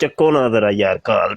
ਚੱਕੋ ਨਾ ਜ਼ਰਾ ਯਾਰ ਕਾਲ।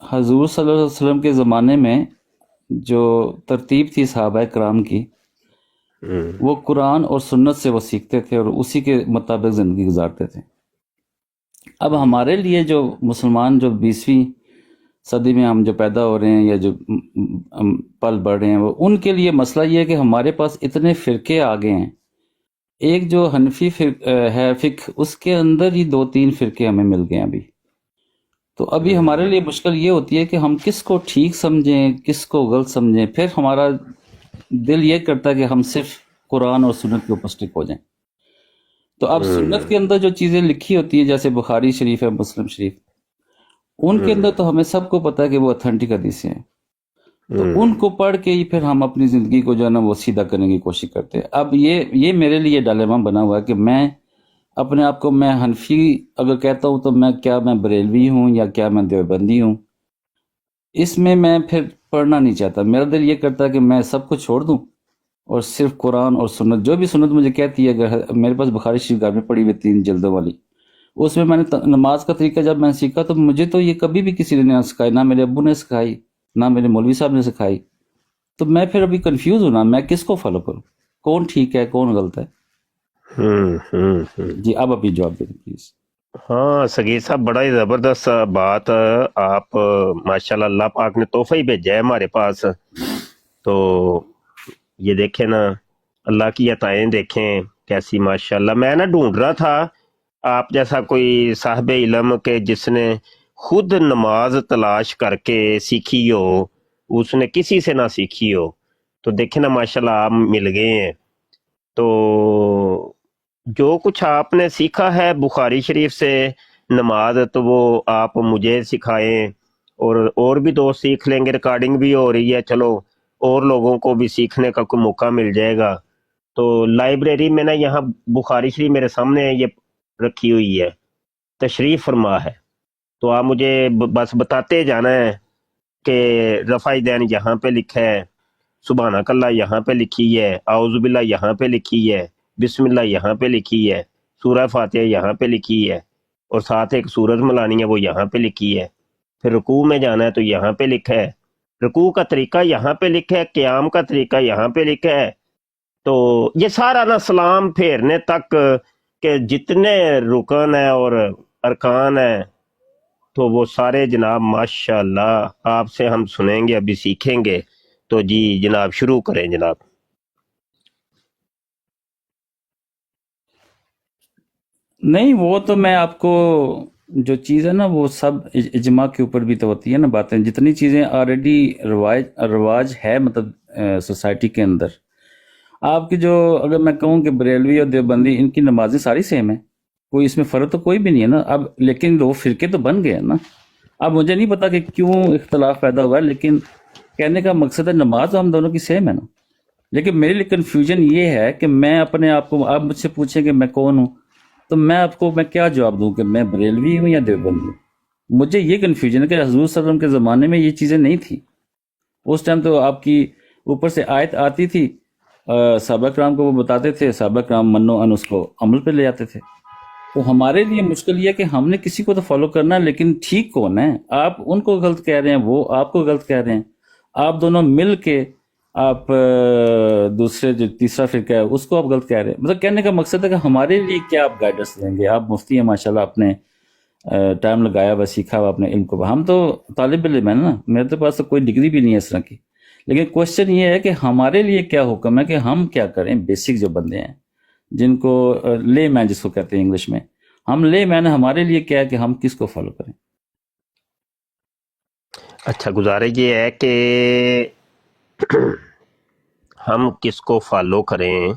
حضور صلی اللہ علیہ وسلم کے زمانے میں جو ترتیب تھی صحابہ کرام کی، وہ قرآن اور سنت سے وہ سیکھتے تھے اور اسی کے مطابق زندگی گزارتے تھے۔ اب ہمارے لیے جو مسلمان جو 20ویں صدی میں ہم جو پیدا ہو رہے ہیں یا جو پل بڑھ رہے ہیں، وہ ان کے لیے مسئلہ یہ ہے کہ ہمارے پاس اتنے فرقے آ گئے ہیں۔ ایک جو حنفی ہے فقہ، اس کے اندر ہی 2-3 فرقے ہمیں مل گئے ہیں ابھی۔ تو ابھی ہمارے لیے مشکل یہ ہوتی ہے کہ ہم کس کو ٹھیک سمجھیں، کس کو غلط سمجھیں۔ پھر ہمارا دل یہ کرتا ہے کہ ہم صرف قرآن اور سنت کے اوپر سٹک ہو جائیں۔ تو اب سنت کے اندر جو چیزیں لکھی ہوتی ہیں، جیسے بخاری شریف ہے، مسلم شریف، ان کے اندر تو ہمیں سب کو پتہ ہے کہ وہ اتھینٹک حدیثیں ہیں، تو ان کو پڑھ کے ہی پھر ہم اپنی زندگی کو جو ہے نا وہ سیدھا کرنے کی کوشش کرتے ہیں۔ اب یہ میرے لیے ڈائلیما بنا ہوا ہے کہ میں اپنے آپ کو میں حنفی اگر کہتا ہوں تو کیا میں بریلوی ہوں یا کیا میں دیوبندی ہوں؟ اس میں پھر پڑھنا نہیں چاہتا۔ میرا دل یہ کرتا ہے کہ میں سب کو چھوڑ دوں اور صرف قرآن اور سنت، جو بھی سنت مجھے کہتی ہے، اگر میرے پاس بخاری شریف گھر میں پڑھی ہوئی 3 جلدوں والی، اس میں نے نماز کا طریقہ جب میں سیکھا تو مجھے تو یہ کبھی بھی کسی نے نہ سکھائی، نہ میرے ابو نے سکھائی، نہ میرے مولوی صاحب نے سکھائی۔ تو میں پھر ابھی کنفیوز ہوں نا، میں کس کو فالو کروں، کون ٹھیک ہے کون غلط ہے؟ جی اب ابھی جواب دیں پلیز۔ ہاں سگیر صاحب، بڑا ہی زبردست بات آپ ماشاءاللہ اللہ پاک نے تحفہ ہی بھیجا ہے ہمارے پاس۔ تو یہ دیکھیں نا، اللہ کی عطائیں دیکھیں کیسی ماشاءاللہ۔ میں نا ڈھونڈ رہا تھا آپ جیسا کوئی صاحب علم کے جس نے خود نماز تلاش کر کے سیکھی ہو، اس نے کسی سے نہ سیکھی ہو۔ تو دیکھیں نا ماشاءاللہ آپ مل گئے ہیں۔ تو جو کچھ آپ نے سیکھا ہے بخاری شریف سے نماز، تو وہ آپ مجھے سکھائیں، اور بھی دوست سیکھ لیں گے۔ ریکارڈنگ بھی ہو رہی ہے، چلو اور لوگوں کو بھی سیکھنے کا کوئی موقع مل جائے گا۔ تو لائبریری میں نا یہاں بخاری شریف میرے سامنے یہ رکھی ہوئی ہے، تشریف فرما ہے، تو آپ مجھے بس بتاتے جانا ہے کہ رفع دین یہاں پہ لکھا ہے، سبحانک اللہ یہاں پہ لکھی ہے، اعوذ باللہ یہاں پہ لکھی ہے، بسم اللہ یہاں پہ لکھی ہے، سورہ فاتحہ یہاں پہ لکھی ہے، اور ساتھ ایک سورت ملانی ہے وہ یہاں پہ لکھی ہے۔ پھر رکوع میں جانا ہے تو یہاں پہ لکھا ہے، رکوع کا طریقہ یہاں پہ لکھا ہے، قیام کا طریقہ یہاں پہ لکھا ہے۔ تو یہ سارا نا سلام پھیرنے تک کہ جتنے رکن ہیں اور ارکان ہیں، تو وہ سارے جناب ماشاءاللہ آپ سے ہم سنیں گے، ابھی سیکھیں گے۔ تو جی جناب شروع کریں جناب۔ نہیں، وہ تو میں آپ کو جو چیز ہے نا وہ سب اجماع کے اوپر بھی تو ہوتی ہے نا باتیں، جتنی چیزیں آلریڈی رواج ہے مطلب سوسائٹی کے اندر۔ آپ کی جو اگر میں کہوں کہ بریلوی اور دیوبندی ان کی نمازیں ساری سیم ہیں، کوئی اس میں فرق تو کوئی بھی نہیں ہے نا۔ اب لیکن وہ فرقے تو بن گئے ہیں نا۔ اب مجھے نہیں پتا کہ کیوں اختلاف پیدا ہوا ہے، لیکن کہنے کا مقصد ہے نماز تو ہم دونوں کی سیم ہے نا۔ لیکن میرے لیے کنفیوژن یہ ہے کہ میں اپنے آپ کو، آپ مجھ سے پوچھیں کہ میں کون ہوں، تو میں آپ کو میں کیا جواب دوں کہ میں بریلوی ہوں یا دیوبندی ہوں؟ مجھے یہ کنفیوژن ہے کہ حضور صلی اللہ علیہ وسلم کے زمانے میں یہ چیزیں نہیں تھی۔ اس ٹائم تو آپ کی اوپر سے آیت آتی تھی، صحابہ کرام کو وہ بتاتے تھے، صحابہ کرام منو ان اس کو عمل پہ لے آتے تھے۔ تو ہمارے لیے مشکل یہ ہے کہ ہم نے کسی کو تو فالو کرنا ہے، لیکن ٹھیک کون ہے؟ آپ ان کو غلط کہہ رہے ہیں، وہ آپ کو غلط کہہ رہے ہیں، آپ دونوں مل کے آپ دوسرے جو تیسرا فرقہ ہے اس کو آپ غلط کہہ رہے ہیں۔ مطلب کہنے کا مقصد ہے کہ ہمارے لیے کیا آپ گائیڈنس دیں گے؟ آپ مفتی ہیں ماشاءاللہ، آپ نے ٹائم لگایا ہوا، سیکھا ہوا اپنے علم کو۔ ہم تو طالب علم ہیں نا، میرے پاس تو کوئی ڈگری بھی نہیں ہے اس طرح کی۔ لیکن کوشچن یہ ہے کہ ہمارے لیے کیا حکم ہے کہ ہم کیا کریں؟ بیسک جو بندے ہیں جن کو لے مین جس کو کہتے ہیں انگلش میں، ہم لے مین، ہمارے لیے کیا ہے کہ ہم کس کو فالو کریں؟ اچھا، گزارش یہ ہے کہ ہم کس کو فالو کریں،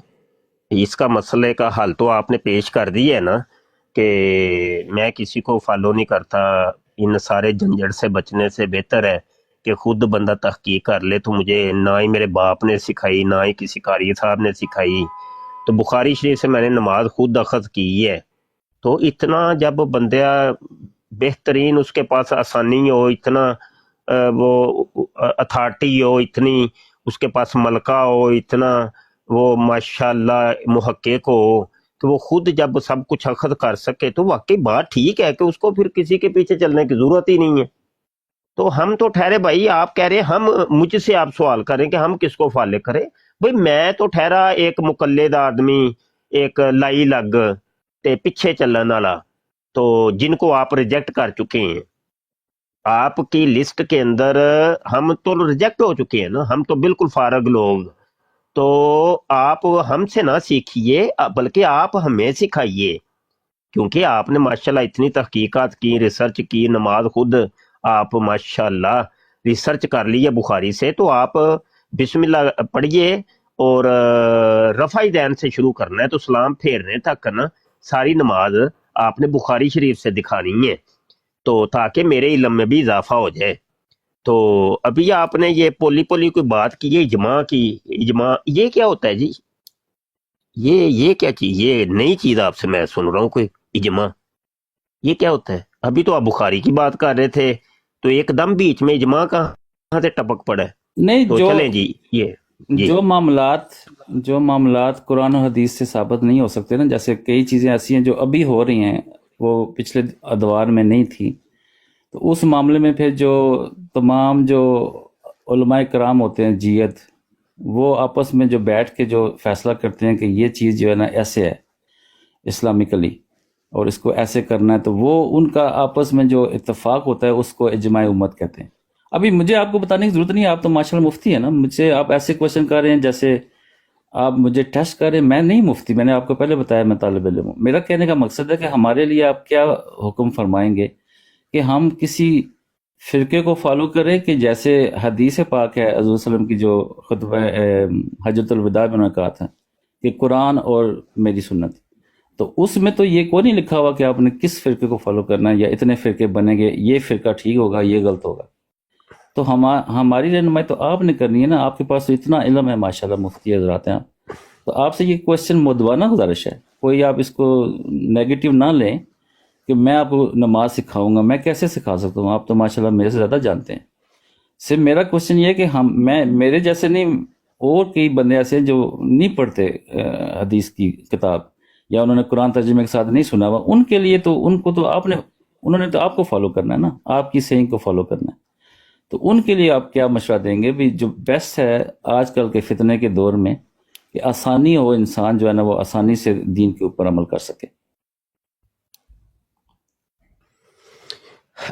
اس کا مسئلے کا حل تو آپ نے پیش کر دی ہے نا، کہ میں کسی کو فالو نہیں کرتا۔ ان سارے جھنجھٹ سے بچنے سے بہتر ہے کہ خود بندہ تحقیق کر لے۔ تو مجھے نہ ہی میرے باپ نے سکھائی، نہ ہی کسی قاری صاحب نے سکھائی۔ تو بخاری شریف سے میں نے نماز خود اخذ کی ہے۔ تو اتنا جب بندہ بہترین، اس کے پاس آسانی ہو، اتنا وہ اتھارٹی ہو، اتنی اس کے پاس ملکہ ہو، اتنا وہ ماشاءاللہ محقق ہو کہ وہ خود جب سب کچھ اخذ کر سکے، تو واقعی بات ٹھیک ہے کہ اس کو پھر کسی کے پیچھے چلنے کی ضرورت ہی نہیں ہے۔ تو ہم تو ٹھہرے بھائی، آپ کہہ رہے ہیں ہم، مجھ سے آپ سوال کریں کہ ہم کس کو فالو کریں. بھائی میں تو ٹھہرا ایک مقلد آدمی، ایک لائی لگ تے پیچھے چلن والا، تو جن کو آپ ریجیکٹ کر چکے ہیں. آپ کی لسٹ کے اندر ہم تو ریجیکٹ ہو چکے ہیں نا، ہم تو بالکل فارغ لوگ. تو آپ ہم سے نہ سیکھیے، بلکہ آپ ہمیں سکھائیے، کیونکہ آپ نے ماشاءاللہ اتنی تحقیقات کی، ریسرچ کی، نماز خود آپ ماشاءاللہ ریسرچ کر لی ہے بخاری سے. تو آپ بسم اللہ پڑھیے اور رفع دین سے شروع کرنا ہے، تو سلام پھیرنے تک نا ساری نماز آپ نے بخاری شریف سے دکھانی ہے، تو تاکہ میرے علم میں بھی اضافہ ہو جائے. تو ابھی آپ نے یہ پولی پولی کوئی بات کی ہے اجماع کی، اجماع یہ کیا ہوتا ہے جی؟ یہ کیا چیز، یہ نئی چیز آپ سے میں سن رہا ہوں، کوئی اجماع یہ کیا ہوتا ہے؟ ابھی تو آپ بخاری کی بات کر رہے تھے، تو ایک دم بیچ میں اجماع کہاں سے ٹپک پڑا ہے؟ نہیں، تو چلیں جی، یہ جی جو معاملات قرآن و حدیث سے ثابت نہیں ہو سکتے نا، جیسے کئی چیزیں ایسی ہیں جو ابھی ہو رہی ہیں، وہ پچھلے ادوار میں نہیں تھی، تو اس معاملے میں پھر جو تمام جو علماء کرام ہوتے ہیں جیت، وہ آپس میں جو بیٹھ کے جو فیصلہ کرتے ہیں کہ یہ چیز جو ہے نا ایسے ہے اسلامکلی اور اس کو ایسے کرنا ہے، تو وہ ان کا آپس میں جو اتفاق ہوتا ہے اس کو اجماع امت کہتے ہیں. ابھی مجھے آپ کو بتانے کی ضرورت نہیں ہے، آپ تو ماشاءاللہ مفتی ہیں نا، مجھ سے آپ ایسے کوشچن کر رہے ہیں جیسے آپ مجھے ٹیسٹ کر رہے ہیں. میں نہیں مفتی، میں نے آپ کو پہلے بتایا میں طالب علم ہوں. میرا کہنے کا مقصد ہے کہ ہمارے لیے آپ کیا حکم فرمائیں گے کہ ہم کسی فرقے کو فالو کریں کہ جیسے حدیث پاک ہے حضور صلی اللہ علیہ وسلم کی جو خطبہ حجۃ الوداع میں انہوں نے کہا تھا کہ قرآن اور میری سنت، تو اس میں تو یہ کوئی نہیں لکھا ہوا کہ آپ نے کس فرقے کو فالو کرنا ہے یا اتنے فرقے بنیں گے، یہ فرقہ ٹھیک ہوگا یہ غلط ہوگا. تو ہماری رہنمائی تو آپ نے کرنی ہے نا، آپ کے پاس تو اتنا علم ہے ماشاءاللہ، مفتی حضرات ہیں آپ. تو آپ سے یہ کوشچن مدوانہ گزارش ہے، کوئی آپ اس کو نیگیٹو نہ لیں کہ میں آپ کو نماز سکھاؤں گا. میں کیسے سکھا سکتا ہوں؟ آپ تو ماشاءاللہ میرے سے زیادہ جانتے ہیں. صرف میرا کوشچن یہ ہے کہ میرے جیسے نہیں، اور کئی بندے ایسے ہیں جو نہیں پڑھتے حدیث کی کتاب، یا انہوں نے قرآن ترجمے کے ساتھ نہیں سنا ہوا، ان کے لیے تو ان کو تو انہوں نے تو آپ کو فالو کرنا ہے نا، آپ کی صحیح کو فالو کرنا ہے. تو ان کے لیے آپ کیا مشورہ دیں گے بھی جو بیسٹ ہے آج کل کے فتنے کے دور میں، کہ آسانی ہو، انسان جو ہے نا وہ آسانی سے دین کے اوپر عمل کر سکے؟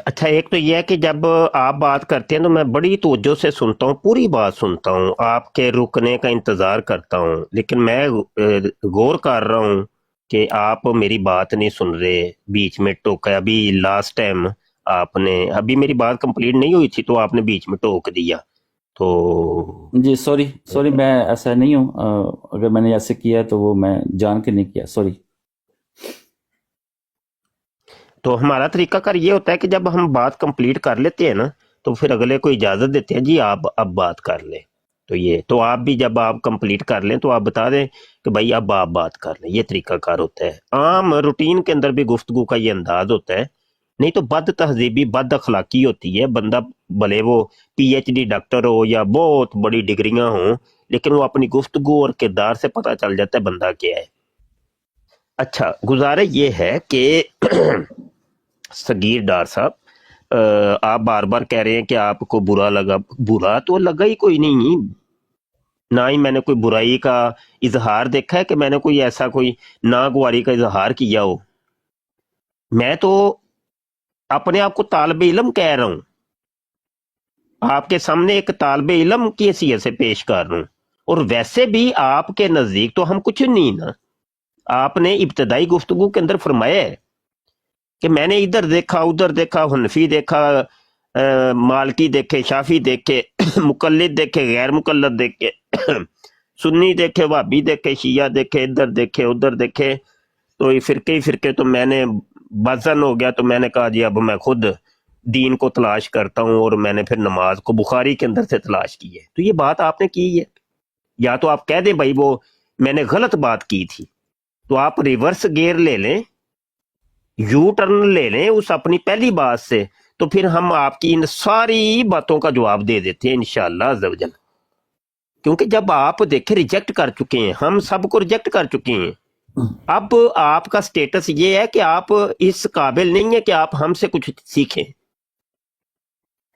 اچھا، ایک تو یہ ہے کہ جب آپ بات کرتے ہیں تو میں بڑی توجہ سے سنتا ہوں، پوری بات سنتا ہوں، آپ کے رکنے کا انتظار کرتا ہوں، لیکن میں غور کر رہا ہوں کہ آپ میری بات نہیں سن رہے، بیچ میں ٹوکا. ابھی لاسٹ ٹائم آپ نے، ابھی میری بات کمپلیٹ نہیں ہوئی تھی تو آپ نے بیچ میں ٹوک دیا. تو جی سوری، میں ایسا نہیں ہوں، اگر میں نے ایسے کیا ہے تو وہ میں جان کے نہیں کیا، سوری. تو ہمارا طریقہ کار یہ ہوتا ہے کہ جب ہم بات کمپلیٹ کر لیتے ہیں نا تو پھر اگلے کو اجازت دیتے ہیں جی آپ اب بات کر لیں. تو آپ بھی جب آپ کمپلیٹ کر لیں تو آپ بتا دیں کہ بھائی اب آپ بات کر لیں. یہ طریقہ کار ہوتا ہے. عام روٹین کے اندر بھی گفتگو کا یہ انداز ہوتا ہے، نہیں تو بد تہذیبی، بد اخلاقی ہوتی ہے. بندہ بھلے وہ پی ایچ ڈی ڈاکٹر ہو یا بہت بڑی ڈگریاں ہوں، لیکن وہ اپنی گفتگو اور کردار سے پتہ چل جاتا ہے بندہ کیا ہے. اچھا، گزارش یہ ہے کہ صغیر ڈار صاحب، آپ بار بار کہہ رہے ہیں کہ آپ کو برا لگا. برا تو لگا ہی کوئی نہیں، نہ ہی میں نے کوئی برائی کا اظہار دیکھا ہے کہ میں نے کوئی ایسا کوئی ناگواری کا اظہار کیا ہو. میں تو اپنے آپ کو طالب علم کہہ رہا ہوں، آپ کے سامنے ایک طالب علم کی حیثیت سے پیش کر رہا ہوں. اور ویسے بھی آپ کے نزدیک تو ہم کچھ نہیں نا. آپ نے ابتدائی گفتگو کے اندر فرمایا ہے کہ میں نے ادھر دیکھا ادھر دیکھا، حنفی دیکھا، مالکی دیکھے، شافی دیکھے، مقلد دیکھے، غیر مقلد دیکھے، سنی دیکھے، وہابی دیکھے، شیعہ دیکھے، ادھر دیکھے ادھر دیکھے. تو یہ فرقے تو میں نے بزن ہو گیا. تو میں نے کہا جی اب میں خود دین کو تلاش کرتا ہوں، اور میں نے پھر نماز کو بخاری کے اندر سے تلاش کی ہے. تو یہ بات آپ نے کی ہے، یا تو آپ کہہ دیں بھائی وہ میں نے غلط بات کی تھی، تو آپ ریورس گیئر لے لیں، یو ٹرن لے لیں اس اپنی پہلی بات سے، تو پھر ہم آپ کی ان ساری باتوں کا جواب دے دیتے ہیں انشاءاللہ عز و جل. کیونکہ جب آپ دیکھیں ریجیکٹ کر چکے ہیں، ہم سب کو ریجیکٹ کر چکے ہیں، اب آپ کا سٹیٹس یہ ہے کہ آپ اس قابل نہیں ہے کہ آپ ہم سے کچھ سیکھیں.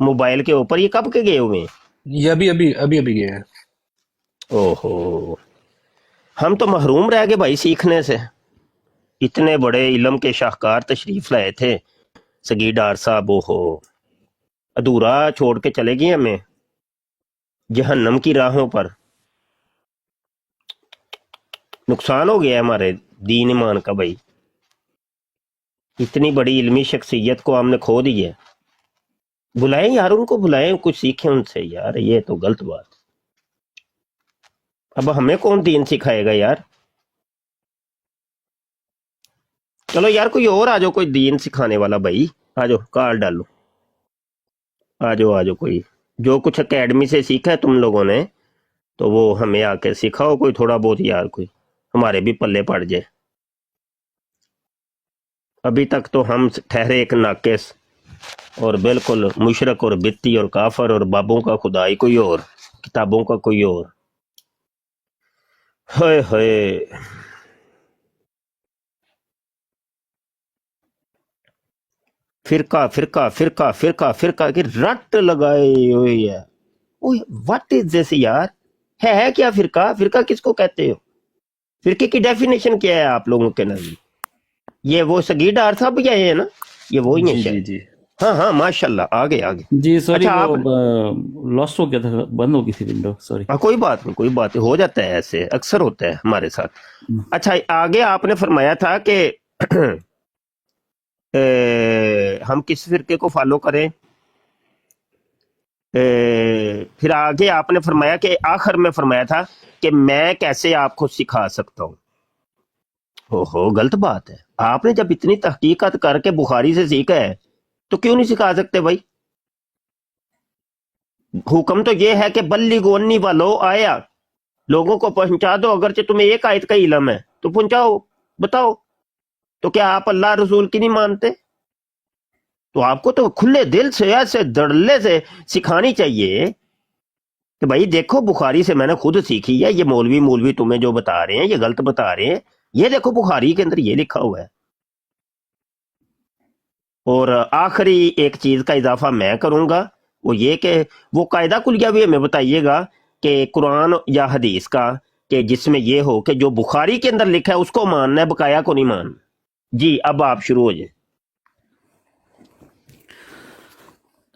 موبائل کے اوپر، یہ کب کے گئے ہوئے ہیں؟ یہ ابھی گئے ہیں. اوہو، ہم تو محروم رہ گئے بھائی سیکھنے سے. اتنے بڑے علم کے شاہکار تشریف لائے تھے سگی ڈار صاحب، اوہو ادھورا چھوڑ کے چلے گئے ہمیں جہنم کی راہوں پر. نقصان ہو گیا ہے ہمارے دین ایمان کا بھائی. اتنی بڑی علمی شخصیت کو ہم نے کھو دی ہے. بلائیں یار ان کو، بلائیں، کچھ سیکھیں ان سے یار، یہ تو غلط بات. اب ہمیں کون دین سکھائے گا یار؟ چلو یار کوئی اور آ جاؤ، کوئی دین سکھانے والا بھائی آ جاؤ، کال ڈالو، آ جاؤ کوئی جو کچھ اکیڈمی سے سیکھا ہے تم لوگوں نے تو وہ ہمیں آ کے سکھاؤ کوئی تھوڑا بہت یار، کوئی ہمارے بھی پلے پڑ جائے. ابھی تک تو ہم ٹھہرے ایک ناقص اور بالکل مشرک اور بتی اور کافر اور بابوں کا خدائی کوئی اور، کتابوں کا کوئی اور. ہائے ہائے. فرقہ فرقہ فرقہ فرقہ فرقہ کی رٹ لگائے ہوئی ہے. واٹ از دس یار؟ ہے کیا فرقہ؟ فرقہ کس کو کہتے ہو؟ فرقے کی ڈیفینیشن کیا ہے آپ لوگوں کے نزدیک؟ یہ وہ سگی ڈار صاحب بھی آئے ہیں نا، یہ وہی ہیں جی شاید. جی. ہاں ماشاءاللہ، آگے. جی سوری، اچھا وہ لاسٹ ہو گیا تھا، بند ہو گئی تھی ونڈو، سوری. کوئی بات نہیں، ہو جاتا ہے، ایسے اکثر ہوتا ہے ہمارے ساتھ. اچھا آگے آپ نے فرمایا تھا کہ ہم کس فرقے کو فالو کریں. پھر آگے آپ نے فرمایا کہ آخر میں فرمایا تھا کہ میں کیسے آپ کو سکھا سکتا ہوں. اوہو غلط بات ہے. آپ نے جب اتنی تحقیقات کر کے بخاری سے سیکھا ہے تو کیوں نہیں سکھا سکتے بھائی؟ حکم تو یہ ہے کہ بلغوا انی ولو آیا، لوگوں کو پہنچا دو، اگرچہ تمہیں ایک آیت کا علم ہے تو پہنچاؤ، بتاؤ. تو کیا آپ اللہ رسول کی نہیں مانتے؟ تو آپ کو تو کھلے دل سے ایسے دڑلے سے سکھانی چاہیے کہ بھائی دیکھو بخاری سے میں نے خود سیکھی ہے، یہ مولوی تمہیں جو بتا رہے ہیں یہ غلط بتا رہے ہیں، یہ دیکھو بخاری کے اندر یہ لکھا ہوا ہے. اور آخری ایک چیز کا اضافہ میں کروں گا، وہ یہ کہ وہ قاعدہ کلیہ بھی ہمیں بتائیے گا کہ قرآن یا حدیث کا، کہ جس میں یہ ہو کہ جو بخاری کے اندر لکھا ہے اس کو ماننا ہے، بقایا کو نہیں ماننا. جی اب آپ شروع ہو جائیں.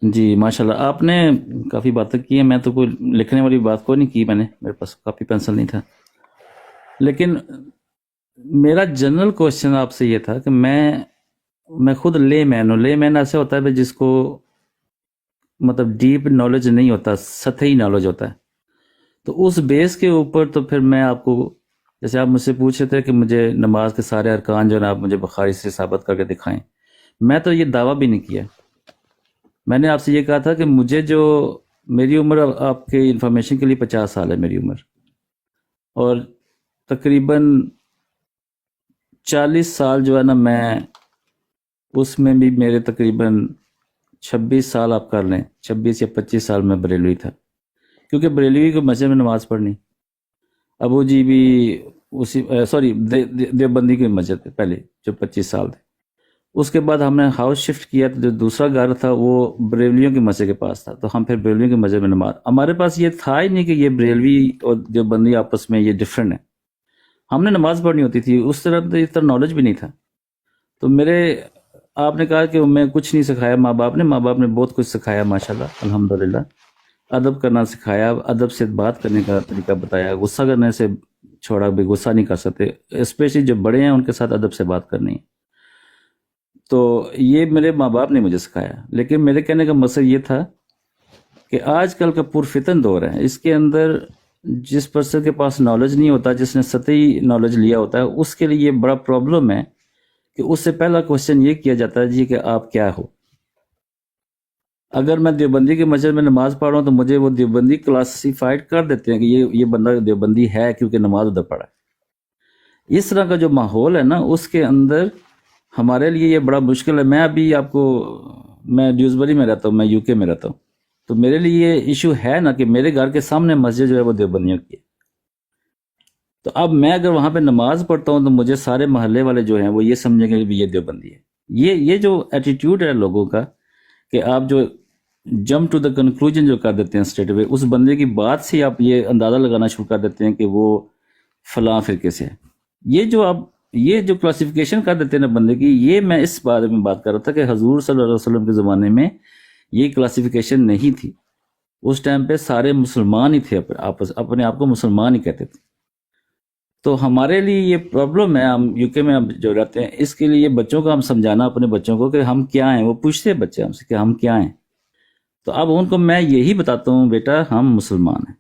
جی ماشاءاللہ، آپ نے کافی باتیں کی ہیں. میں تو کوئی لکھنے والی بات کو نہیں کی، میں نے، میرے پاس کاپی پینسل نہیں تھا. لیکن میرا جنرل کوشچن آپ سے یہ تھا کہ میں خود لے مین ایسے ہوتا ہے جس کو مطلب ڈیپ نالج نہیں ہوتا، سطحی نالج ہوتا ہے. تو اس بیس کے اوپر تو پھر میں آپ کو، جیسے آپ مجھ سے پوچھ رہے تھے کہ مجھے نماز کے سارے ارکان جو ہے نا آپ مجھے بخاری سے ثابت کر کے دکھائیں، میں تو یہ دعویٰ بھی نہیں کیا. میں نے آپ سے یہ کہا تھا کہ مجھے جو میری عمر، آپ کے انفارمیشن کے لیے 50 سال ہے میری عمر، اور تقریباً 40 سال جو ہے نا میں اس میں بھی میرے تقریباً 26 سال آپ کر لیں، 26 یا 25 سال میں بریلوی تھا، کیونکہ بریلوی کو مسجد میں نماز پڑھنی، ابو جی بھی اسی دیوبندی کی مسجد تھے پہلے جو 25 سال تھے. اس کے بعد ہم نے ہاؤس شفٹ کیا تو جو دوسرا گھر تھا وہ بریلویوں کی مسجد کے پاس تھا، تو ہم پھر بریلویوں کی مسجد میں نماز، ہمارے پاس یہ تھا ہی نہیں کہ یہ بریلوی اور دیوبندی آپس میں یہ ڈفرینٹ ہے. ہم نے نماز پڑھنی ہوتی تھی، اس طرح نالج بھی نہیں تھا. تو آپ نے کہا کہ میں کچھ نہیں سکھایا ماں باپ نے بہت کچھ سکھایا ماشاءاللہ الحمدللہ. ادب کرنا سکھایا، ادب سے بات کرنے کا طریقہ بتایا، غصہ کرنے سے چھوڑا، بھی غصہ نہیں کر سکتے، اسپیشلی جو بڑے ہیں ان کے ساتھ ادب سے بات کرنی ہے. تو یہ میرے ماں باپ نے مجھے سکھایا. لیکن میرے کہنے کا مقصد یہ تھا کہ آج کل کا پرفتن دور ہے، اس کے اندر جس پرسن کے پاس نالج نہیں ہوتا، جس نے سطحی نالج لیا ہوتا ہے، اس کے لیے یہ بڑا پرابلم ہے کہ اس سے پہلا کوشچن یہ کیا جاتا ہے جی کہ آپ کیا ہو. اگر میں دیوبندی کے مسجد میں نماز پڑھ رہا ہوں تو مجھے وہ دیوبندی کلاسیفائڈ کر دیتے ہیں کہ یہ بندہ دیوبندی ہے کیونکہ نماز ادھر پڑھا ہے. اس طرح کا جو ماحول ہے نا، اس کے اندر ہمارے لیے یہ بڑا مشکل ہے. میں ابھی میں ڈیوزبری میں رہتا ہوں، میں UK میں رہتا ہوں، تو میرے لیے یہ ایشو ہے نا کہ میرے گھر کے سامنے مسجد جو ہے وہ دیوبندیوں کی ہے. تو اب میں اگر وہاں پہ نماز پڑھتا ہوں تو مجھے سارے محلے والے جو ہیں وہ یہ سمجھیں گے کہ یہ دیوبندی ہے. یہ جو ایٹیٹیوڈ ہے لوگوں کا کہ آپ جو جمپ ٹو دا کنکلوژن جو کر دیتے ہیں اسٹریٹ وے، اس بندے کی بات سے آپ یہ اندازہ لگانا شروع کر دیتے ہیں کہ وہ فلاں فرقے سے ہے. یہ جو کلاسیفیکیشن کر دیتے ہیں نا بندے کی، یہ میں اس بارے میں بات کر رہا تھا کہ حضور صلی اللہ علیہ وسلم کے زمانے میں یہ کلاسیفیکیشن نہیں تھی. اس ٹائم پہ سارے مسلمان ہی تھے، اپنے آپ کو مسلمان ہی کہتے تھے. تو ہمارے لیے یہ پرابلم ہے، ہم یو کے میں ہم جو رہتے ہیں، اس کے لیے بچوں کو ہم سمجھانا اپنے بچوں کو کہ ہم کیا ہیں. وہ پوچھتے ہیں بچے ہم سے کہ ہم کیا ہیں، تو اب ان کو میں یہی بتاتا ہوں، بیٹا ہم مسلمان ہیں،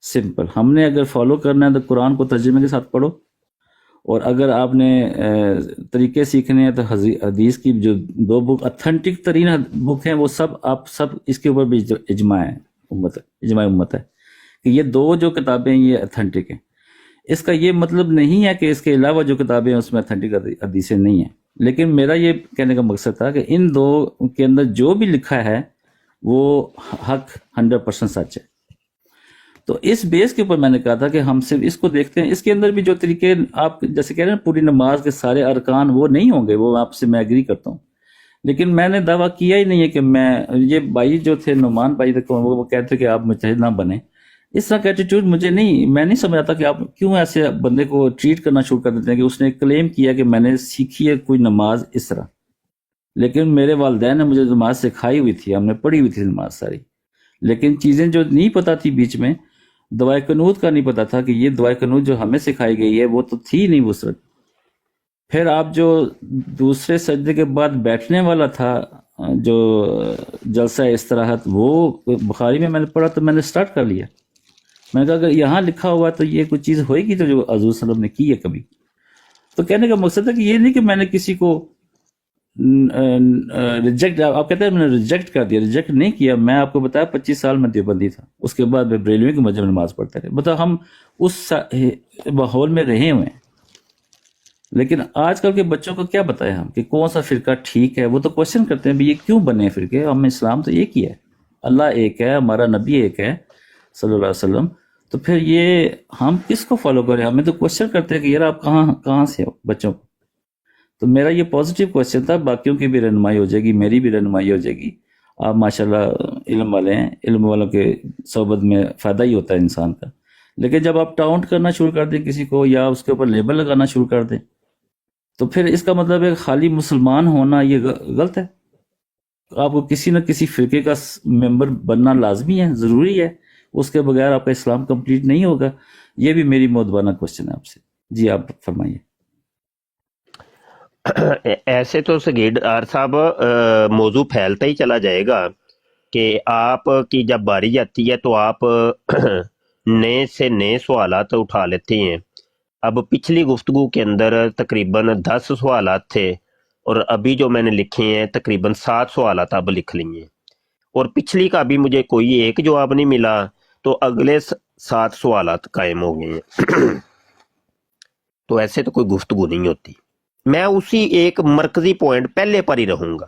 سمپل. ہم نے اگر فالو کرنا ہے تو قرآن کو ترجمے کے ساتھ پڑھو، اور اگر آپ نے طریقے سیکھنے ہیں تو حدیث کی جو 2 بک اتھینٹک ترین بک ہیں، وہ آپ سب اس کے اوپر بھی اجماع امت ہے کہ یہ 2 جو کتابیں ہیں یہ اتھینٹک ہیں. اس کا یہ مطلب نہیں ہے کہ اس کے علاوہ جو کتابیں ہیں اس میں اتھینٹک حدیثیں نہیں ہیں، لیکن میرا یہ کہنے کا مقصد تھا کہ ان 2 کے اندر جو بھی لکھا ہے وہ حق 100% سچ ہے. تو اس بیس کے اوپر میں نے کہا تھا کہ ہم صرف اس کو دیکھتے ہیں. اس کے اندر بھی جو طریقے آپ جیسے کہہ رہے ہیں پوری نماز کے سارے ارکان وہ نہیں ہوں گے، وہ آپ سے میں ایگری کرتا ہوں، لیکن میں نے دعویٰ کیا ہی نہیں ہے کہ یہ بھائی جو تھے نعمان بھائی تھے وہ کہتے کہ آپ مجتہد نہ بنیں. اس طرح کا ایٹیٹیوڈ میں نہیں سمجھا تھا کہ آپ کیوں ایسے بندے کو ٹریٹ کرنا شروع کر دیتے ہیں کہ اس نے کلیم کیا کہ میں نے سیکھی ہے کوئی نماز اس طرح، لیکن میرے والدین نے مجھے نماز سکھائی ہوئی تھی، ہم نے پڑھی ہوئی تھی نماز ساری، لیکن چیزیں جو نہیں پتہ تھی بیچ میں، دعائے قنوت کا نہیں پتا تھا کہ یہ دعائے قنوت جو ہمیں سکھائی گئی ہے وہ تو تھی نہیں اس وقت. پھر آپ جو دوسرے سجدے کے بعد بیٹھنے والا تھا جو جلسہ استراحت، وہ بخاری میں نے پڑھا تو میں نے سٹارٹ کر لیا. میں نے کہا اگر یہاں لکھا ہوا تو یہ کوئی چیز ہوئے گی تو جو حضور صلی اللہ علیہ وسلم نے کی ہے کبھی. تو کہنے کا مقصد ہے کہ یہ نہیں کہ میں نے کسی کو ریجیکٹ، آپ کہتے ہیں میں نے ریجیکٹ کر دیا، ریجیکٹ نہیں کیا. میں آپ کو بتایا 25 سال میں دیوبندی تھا، اس کے بعد میں بریلوی کی مسجد میں نماز پڑھتے رہے. بتا ہم اس ماحول میں رہے ہوئے ہیں، لیکن آج کل کے بچوں کو کیا بتائیں ہم کہ کون سا فرقہ ٹھیک ہے. وہ تو کوشچن کرتے ہیں بھی یہ کیوں بنے فرقے، ہم اسلام تو ایک ہی ہے، اللہ ایک ہے، ہمارا نبی ایک ہے صلی اللہ علیہ وسلم. تو پھر یہ ہم کس کو فالو کریں؟ ہمیں تو کوشچن کرتے ہیں کہ یار آپ کہاں سے ہو بچوں کو. تو میرا یہ پازیٹیو کوشچن تھا، باقیوں کی بھی رہنمائی ہو جائے گی، میری بھی رہنمائی ہو جائے گی. آپ ماشاءاللہ علم والے ہیں، علم والوں کے صحبت میں فائدہ ہی ہوتا ہے انسان کا. لیکن جب آپ ٹاؤنٹ کرنا شروع کر دیں کسی کو یا اس کے اوپر لیبل لگانا شروع کر دیں تو پھر اس کا مطلب ہے خالی مسلمان ہونا یہ غلط ہے. آپ کو کسی نہ کسی فرقے کا ممبر بننا لازمی ہے، ضروری ہے، اس کے بغیر آپ کا اسلام کمپلیٹ نہیں ہوگا. یہ بھی میری مودبانہ کوشچن ہے آپ سے. جی آپ فرمائیے. ایسے تو سگیڈ صاحب موضوع پھیلتا ہی چلا جائے گا کہ آپ کی جب باری آتی ہے تو آپ نئے سے نئے سوالات اٹھا لیتے ہیں. اب پچھلی گفتگو کے اندر تقریباً 10 سوالات تھے اور ابھی جو میں نے لکھے ہیں تقریباً 7 سوالات اب لکھ لیے ہیں، اور پچھلی کا بھی مجھے کوئی ایک جواب نہیں ملا تو اگلے 7 سوالات قائم ہو گئے ہیں. تو ایسے تو کوئی گفتگو نہیں ہوتی. میں اسی ایک مرکزی پوائنٹ پہلے پر ہی رہوں گا.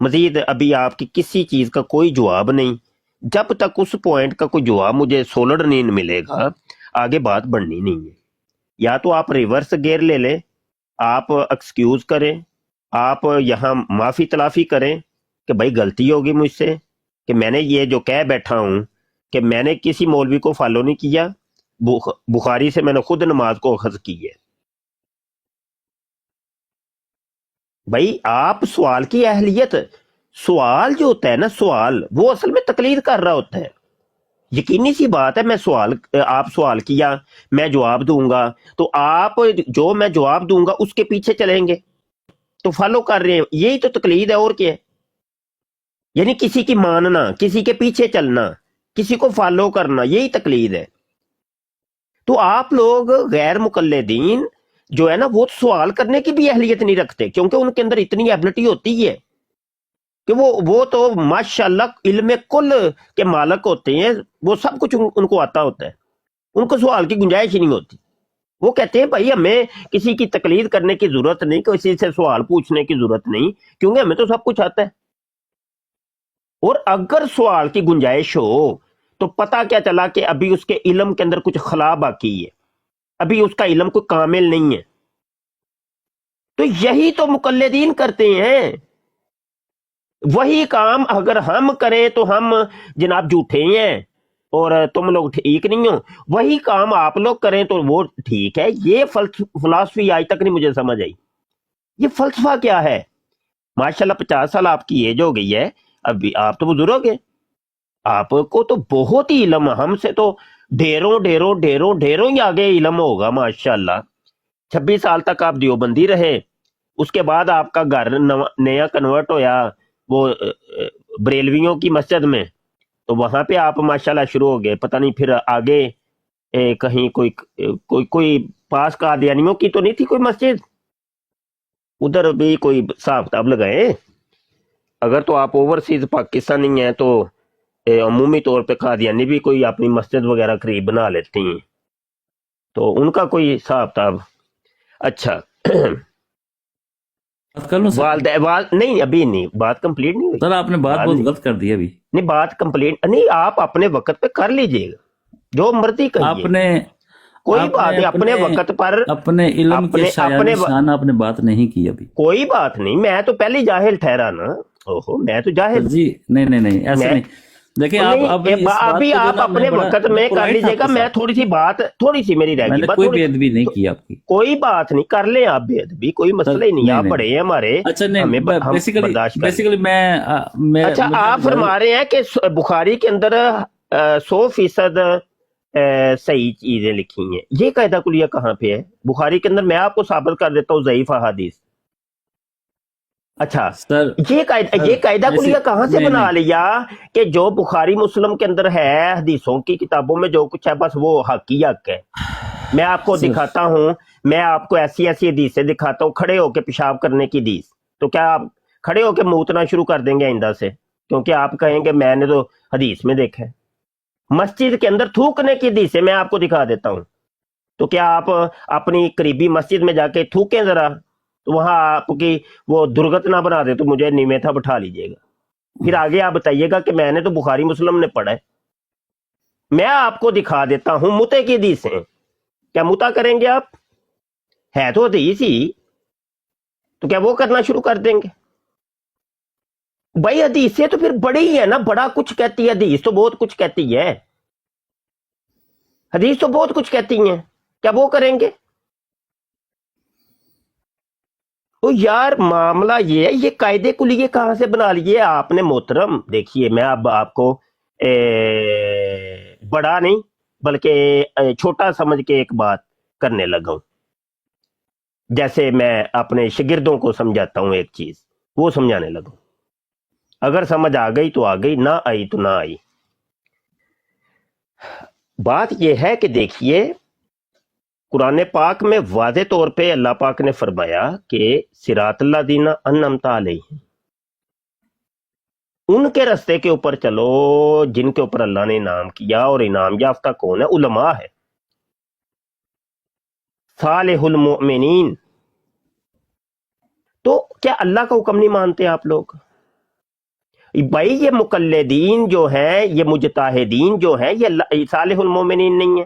مزید ابھی آپ کی کسی چیز کا کوئی جواب نہیں. جب تک اس پوائنٹ کا کوئی جواب مجھے سولڈ نہیں ملے گا آگے بات بڑھنی نہیں ہے. یا تو آپ ریورس گیئر لے لیں، آپ ایکسکیوز کریں، آپ یہاں معافی تلافی کریں کہ بھائی غلطی ہوگی مجھ سے کہ میں نے یہ جو کہہ بیٹھا ہوں کہ میں نے کسی مولوی کو فالو نہیں کیا، بخاری سے میں نے خود نماز کو اخذ کی ہے. بھائی آپ سوال کی اہلیت، سوال جو ہوتا ہے نا، سوال وہ اصل میں تقلید کر رہا ہوتا ہے. یقینی سی بات ہے، آپ سوال کیا، میں جواب دوں گا تو آپ جو میں جواب دوں گا اس کے پیچھے چلیں گے تو فالو کر رہے ہیں. یہی تو تقلید ہے، اور کیا ہے؟ یعنی کسی کی ماننا، کسی کے پیچھے چلنا، کسی کو فالو کرنا، یہی تقلید ہے. تو آپ لوگ غیر مقلدین جو ہے نا وہ سوال کرنے کی بھی اہلیت نہیں رکھتے، کیونکہ ان کے اندر اتنی ایبلٹی ہوتی ہے کہ وہ تو ماشاءاللہ علم کل کے مالک ہوتے ہیں، وہ سب کچھ ان کو آتا ہوتا ہے، ان کو سوال کی گنجائش ہی نہیں ہوتی. وہ کہتے ہیں بھائی ہمیں کسی کی تقلید کرنے کی ضرورت نہیں، کسی سے سوال پوچھنے کی ضرورت نہیں، کیونکہ ہمیں تو سب کچھ آتا ہے. اور اگر سوال کی گنجائش ہو تو پتہ کیا چلا کہ ابھی اس کے علم کے اندر کچھ خلا باقی ہے، ابھی اس کا علم کوئی کامل نہیں ہے. تو یہی تو مقلدین کرتے ہیں. وہی کام اگر ہم کریں تو ہم جناب جھوٹے ہیں اور تم لوگ ٹھیک نہیں ہو، وہی کام آپ لوگ کریں تو وہ ٹھیک ہے. یہ فلسفی آج تک نہیں مجھے سمجھ آئی. یہ فلسفہ کیا ہے؟ ماشاءاللہ 50 سال آپ کی ایج ہو گئی ہے، ابھی آپ تو بزرگ ہیں، آپ کو تو بہت ہی علم، ہم سے تو ڈھیروں ڈھیروں ڈھیروں ڈھیروں ہی آگے علم ہوگا ماشاءاللہ. 26 سال تک آپ دیوبندی رہے، اس کے بعد آپ کا گھر نیا کنورٹ ہویا وہ بریلویوں کی مسجد میں، تو وہاں پہ آپ ماشاءاللہ شروع ہو گئے. پتہ نہیں پھر آگے کہیں کوئی پاس قادیانیوں کی تو نہیں تھی کوئی مسجد، ادھر بھی کوئی حساب کتاب لگائے. اگر تو آپ اوورسیز پاکستانی ہیں تو عمومی طور پہ قادیانی بھی کوئی اپنی مسجد وغیرہ قریب بنا لیتی ہیں، تو ان کا کوئی حساب کتاب. اچھا بات کر لوں سر؟ نہیں ابھی نہیں، بات کمپلیٹ نہیں ہوئی سر آپ نے بات بہت غلط کر دی ابھی. نہیں، بات کمپلیٹ نہیں، آپ اپنے وقت پہ کر لیجئے گا جو مرضی آپ کہیے، نے کوئی بات نہیں. اپنے وقت پر اپنے علم کے شایان شان آپ نے بات نہیں کی ابھی. کوئی بات نہیں، میں تو پہلے جاہل ٹھہرا نا. اوہو میں تو جاہل جی نہیں ایسا نہیں. دیکھیں آپ ابھی آپ اپنے وقت میں کر لیجئے گا. میں تھوڑی سی میری رہ میں گئی نے بات، کوئی بے ادبی نہیں کی آپ کی. کوئی بات نہیں، کر لیں آپ بے ادبی، کوئی مسئلہ ہی نہیں. آپ بڑے ہیں ہمارے، اچھا ہمیں نہیں، برداشت کر. بیسیکلی میں اچھا آپ فرما رہے ہیں کہ بخاری کے اندر 100% صحیح چیزیں لکھی ہیں، یہ قاعدہ کلیہ کہاں پہ ہے بخاری کے اندر؟ میں آپ کو ثابت کر دیتا ہوں ضعیف احادیث. اچھا سر یہ قاعدہ کلیہ کہاں سے بنا لیا کہ جو بخاری مسلم کے اندر ہے، حدیثوں کی کتابوں میں جو کچھ ہے بس وہ حق ہی حق ہے؟ میں آپ کو دکھاتا ہوں، میں آپ کو ایسی حدیثیں دکھاتا ہوں، کھڑے ہو کے پیشاب کرنے کی حدیث، تو کیا آپ کھڑے ہو کے موتنا شروع کر دیں گے آئندہ سے؟ کیونکہ آپ کہیں گے میں نے تو حدیث میں دیکھا ہے. مسجد کے اندر تھوکنے کی حدیث ہے، میں آپ کو دکھا دیتا ہوں، تو کیا آپ اپنی قریبی مسجد میں جا کے تھوکیں ذرا، تو وہاں آپ کی وہ درگت نہ بنا دے تو مجھے نیمیتھا بٹھا لیجئے گا. پھر آگے آپ بتائیے گا کہ میں نے تو بخاری مسلم نے پڑھا ہے. میں آپ کو دکھا دیتا ہوں متے کی حدیث ہیں، کیا متا کریں گے؟ آپ ہے تو حدیث ہی، تو کیا وہ کرنا شروع کر دیں گے؟ بھائی حدیث سے تو پھر بڑی ہی ہے نا، بڑا کچھ کہتی ہے حدیث، تو بہت کچھ کہتی ہے حدیث، تو بہت کچھ کہتی ہیں، کیا وہ کریں گے؟ تو یار معاملہ یہ ہے، یہ قاعدے کلیے کہاں سے بنا لیے آپ نے محترم؟ دیکھیے میں اب آپ کو بڑا نہیں بلکہ چھوٹا سمجھ کے ایک بات کرنے لگا ہوں. جیسے میں اپنے شاگردوں کو سمجھاتا ہوں ایک چیز، وہ سمجھانے لگا ہوں. اگر سمجھ آ گئی تو آ گئی، نہ آئی تو نہ آئی. بات یہ ہے کہ دیکھیے قرآن پاک میں واضح طور پہ اللہ پاک نے فرمایا کہ صراط الذین انعمت علیہم، ان کے رستے کے اوپر چلو جن کے اوپر اللہ نے انعام کیا. اور انعام یافتہ کون ہے؟ علماء ہے، صالح المؤمنین. تو کیا اللہ کا حکم نہیں مانتے آپ لوگ؟ بھائی یہ مقلدین جو ہیں، یہ مجتہدین جو ہیں، یہ صالح المؤمنین نہیں ہیں؟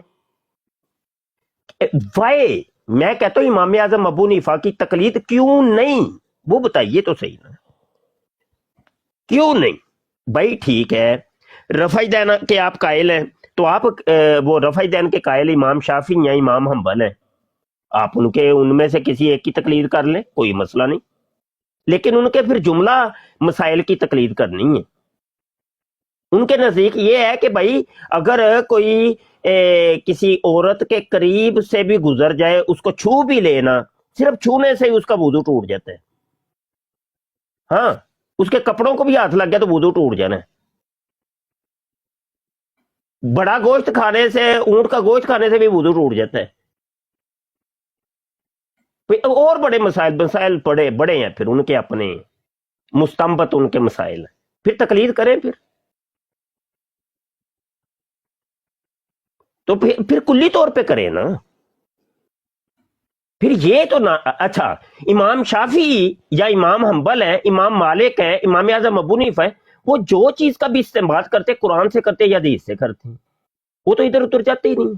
وائے میں کہتا ہوں امام اعظم ابو حنیفہ کی تقلید کیوں نہیں؟ وہ بتائیے تو صحیح نا، کیوں نہیں؟ بھائی ٹھیک ہے، رفع دین کے آپ قائل ہیں، تو آپ وہ رفع دین کے قائل امام شافعی ہیں، امام حنبل ہیں، آپ ان میں سے کسی ایک کی تقلید کر لیں، کوئی مسئلہ نہیں. لیکن ان کے پھر جملہ مسائل کی تقلید کرنی ہے. ان کے نزدیک یہ ہے کہ بھائی اگر کوئی کسی عورت کے قریب سے بھی گزر جائے، اس کو چھو بھی لینا، صرف چھونے سے ہی اس کا وضو ٹوٹ جاتا ہے. ہاں اس کے کپڑوں کو بھی ہاتھ لگ گیا تو وضو ٹوٹ جانا ہے. بڑا گوشت کھانے سے، اونٹ کا گوشت کھانے سے بھی وضو ٹوٹ جاتا ہے. اور بڑے مسائل بڑے ہیں، پھر ان کے اپنے مستنبت ان کے مسائل ہیں، پھر تقلید کریں. تو پھر کلی طور پہ کریں نا. پھر یہ تو نہ اچھا امام شافعی یا امام حنبل ہیں، امام مالک ہیں، امام اعظم ابو حنیفہ ہیں، وہ جو چیز کا بھی استعمال کرتے قرآن سے کرتے یا حدیث سے کرتے ہیں، وہ تو ادھر اتر جاتے ہی نہیں.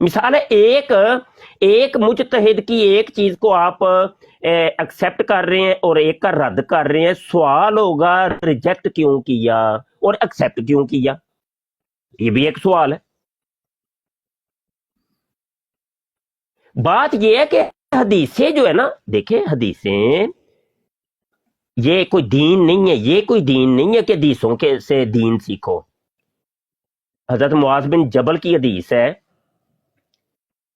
مثال ہے ایک مجتہد کی ایک چیز کو آپ ایکسیپٹ کر رہے ہیں اور ایک کا رد کر رہے ہیں. سوال ہوگا ریجیکٹ کیوں کیا اور ایکسیپٹ کیوں کیا, یہ بھی ایک سوال ہے. بات یہ ہے کہ حدیثیں جو ہے نا, دیکھیں حدیثیں یہ کوئی دین نہیں ہے, یہ کوئی دین نہیں ہے کہ حدیثوں کے سے دین سیکھو. حضرت معاذ بن جبل کی حدیث ہے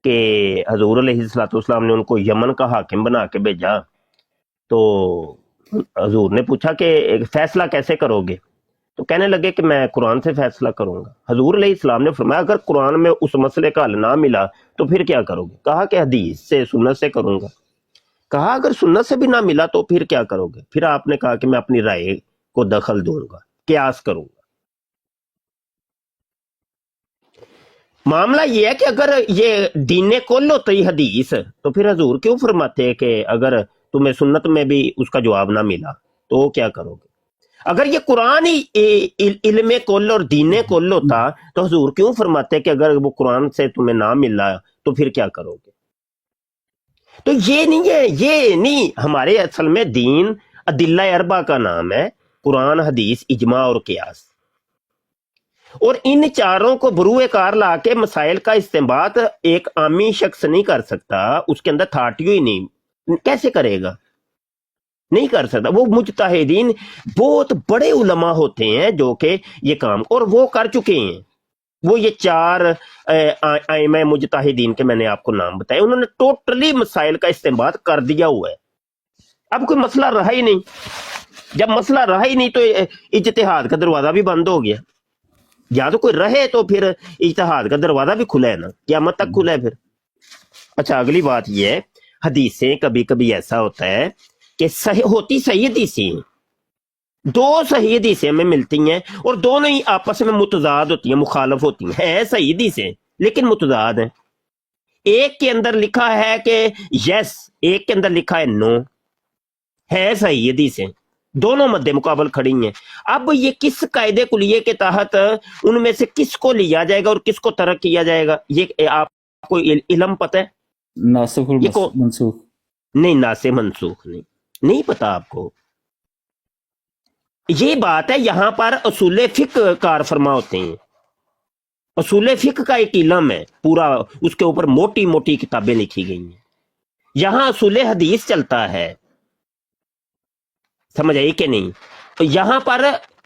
کہ حضور علیہ الصلوۃ والسلام نے ان کو یمن کا حاکم بنا کے بھیجا, تو حضور نے پوچھا کہ فیصلہ کیسے کرو گے, تو کہنے لگے کہ میں قرآن سے فیصلہ کروں گا. حضور علیہ السلام نے فرمایا اگر قرآن میں اس مسئلے کا حل نہ ملا تو پھر کیا کرو گے؟ کہا کہ حدیث سے, سنت سے کروں گا. کہا اگر سنت سے بھی نہ ملا تو پھر کیا کرو گے؟ پھر آپ نے کہا کہ میں اپنی رائے کو دخل دوں گا, قیاس کروں گا. معاملہ یہ ہے کہ اگر یہ دین کل ہوتی حدیث تو پھر حضور کیوں فرماتے کہ اگر تمہیں سنت میں بھی اس کا جواب نہ ملا تو وہ کیا کرو گے؟ اگر یہ قرآن ہی علم کل اور دین کل ہوتا تو حضور کیوں فرماتے کہ اگر وہ قرآن سے تمہیں نہ ملا تو پھر کیا کرو گے؟ تو یہ نہیں ہے, یہ نہیں. ہمارے اصل میں دین ادلہ اربع کا نام ہے, قرآن, حدیث, اجماع اور قیاس. اور ان چاروں کو بروئے کار لا کے مسائل کا استنباط ایک عامی شخص نہیں کر سکتا, اس کے اندر تھاٹیو ہی نہیں, کیسے کرے گا؟ نہیں کر سکتا. وہ مجتہدین بہت بڑے علماء ہوتے ہیں جو کہ یہ کام, اور وہ کر چکے ہیں. وہ یہ 4 ائمہ مجتہدین کے میں نے آپ کو نام بتائے, انہوں نے ٹوٹلی مسائل کا استنباط کر دیا ہوا ہے. اب کوئی مسئلہ رہا ہی نہیں. جب مسئلہ رہا ہی نہیں تو اجتہاد کا دروازہ بھی بند ہو گیا. یا تو کوئی رہے تو پھر اجتہاد کا دروازہ بھی کھلا ہے نا, قیامت تک کھلا ہے پھر. اچھا, اگلی بات یہ ہے, حدیثیں کبھی کبھی ایسا ہوتا ہے کہ صحیح حدیثیں 2 صحیح حدیثیں ہمیں ملتی ہیں اور دونوں ہی آپس میں متضاد ہوتی ہیں, مخالف ہوتی ہیں صحیح حدیثیں لیکن متضاد ہیں. ایک کے اندر لکھا ہے کہ یس, ایک کے اندر لکھا ہے نو, ہے صحیح حدیثیں, دونوں مد مقابل کھڑی ہیں. اب یہ کس قاعدے کلیے کے تحت ان میں سے کس کو لیا جائے گا اور کس کو ترک کیا جائے گا, یہ آپ کو علم پتہ ہے؟ ناسخ منسوخ نہیں, ناسخ منسوخ نہیں پتا آپ کو. یہ بات ہے, یہاں پر اصول فقہ کار فرما ہوتے ہیں. اصول فقہ کا ایک علم ہے پورا, اس کے اوپر موٹی موٹی کتابیں لکھی گئی ہیں. یہاں اصول حدیث چلتا ہے, سمجھ آئی کہ نہیں؟ یہاں پر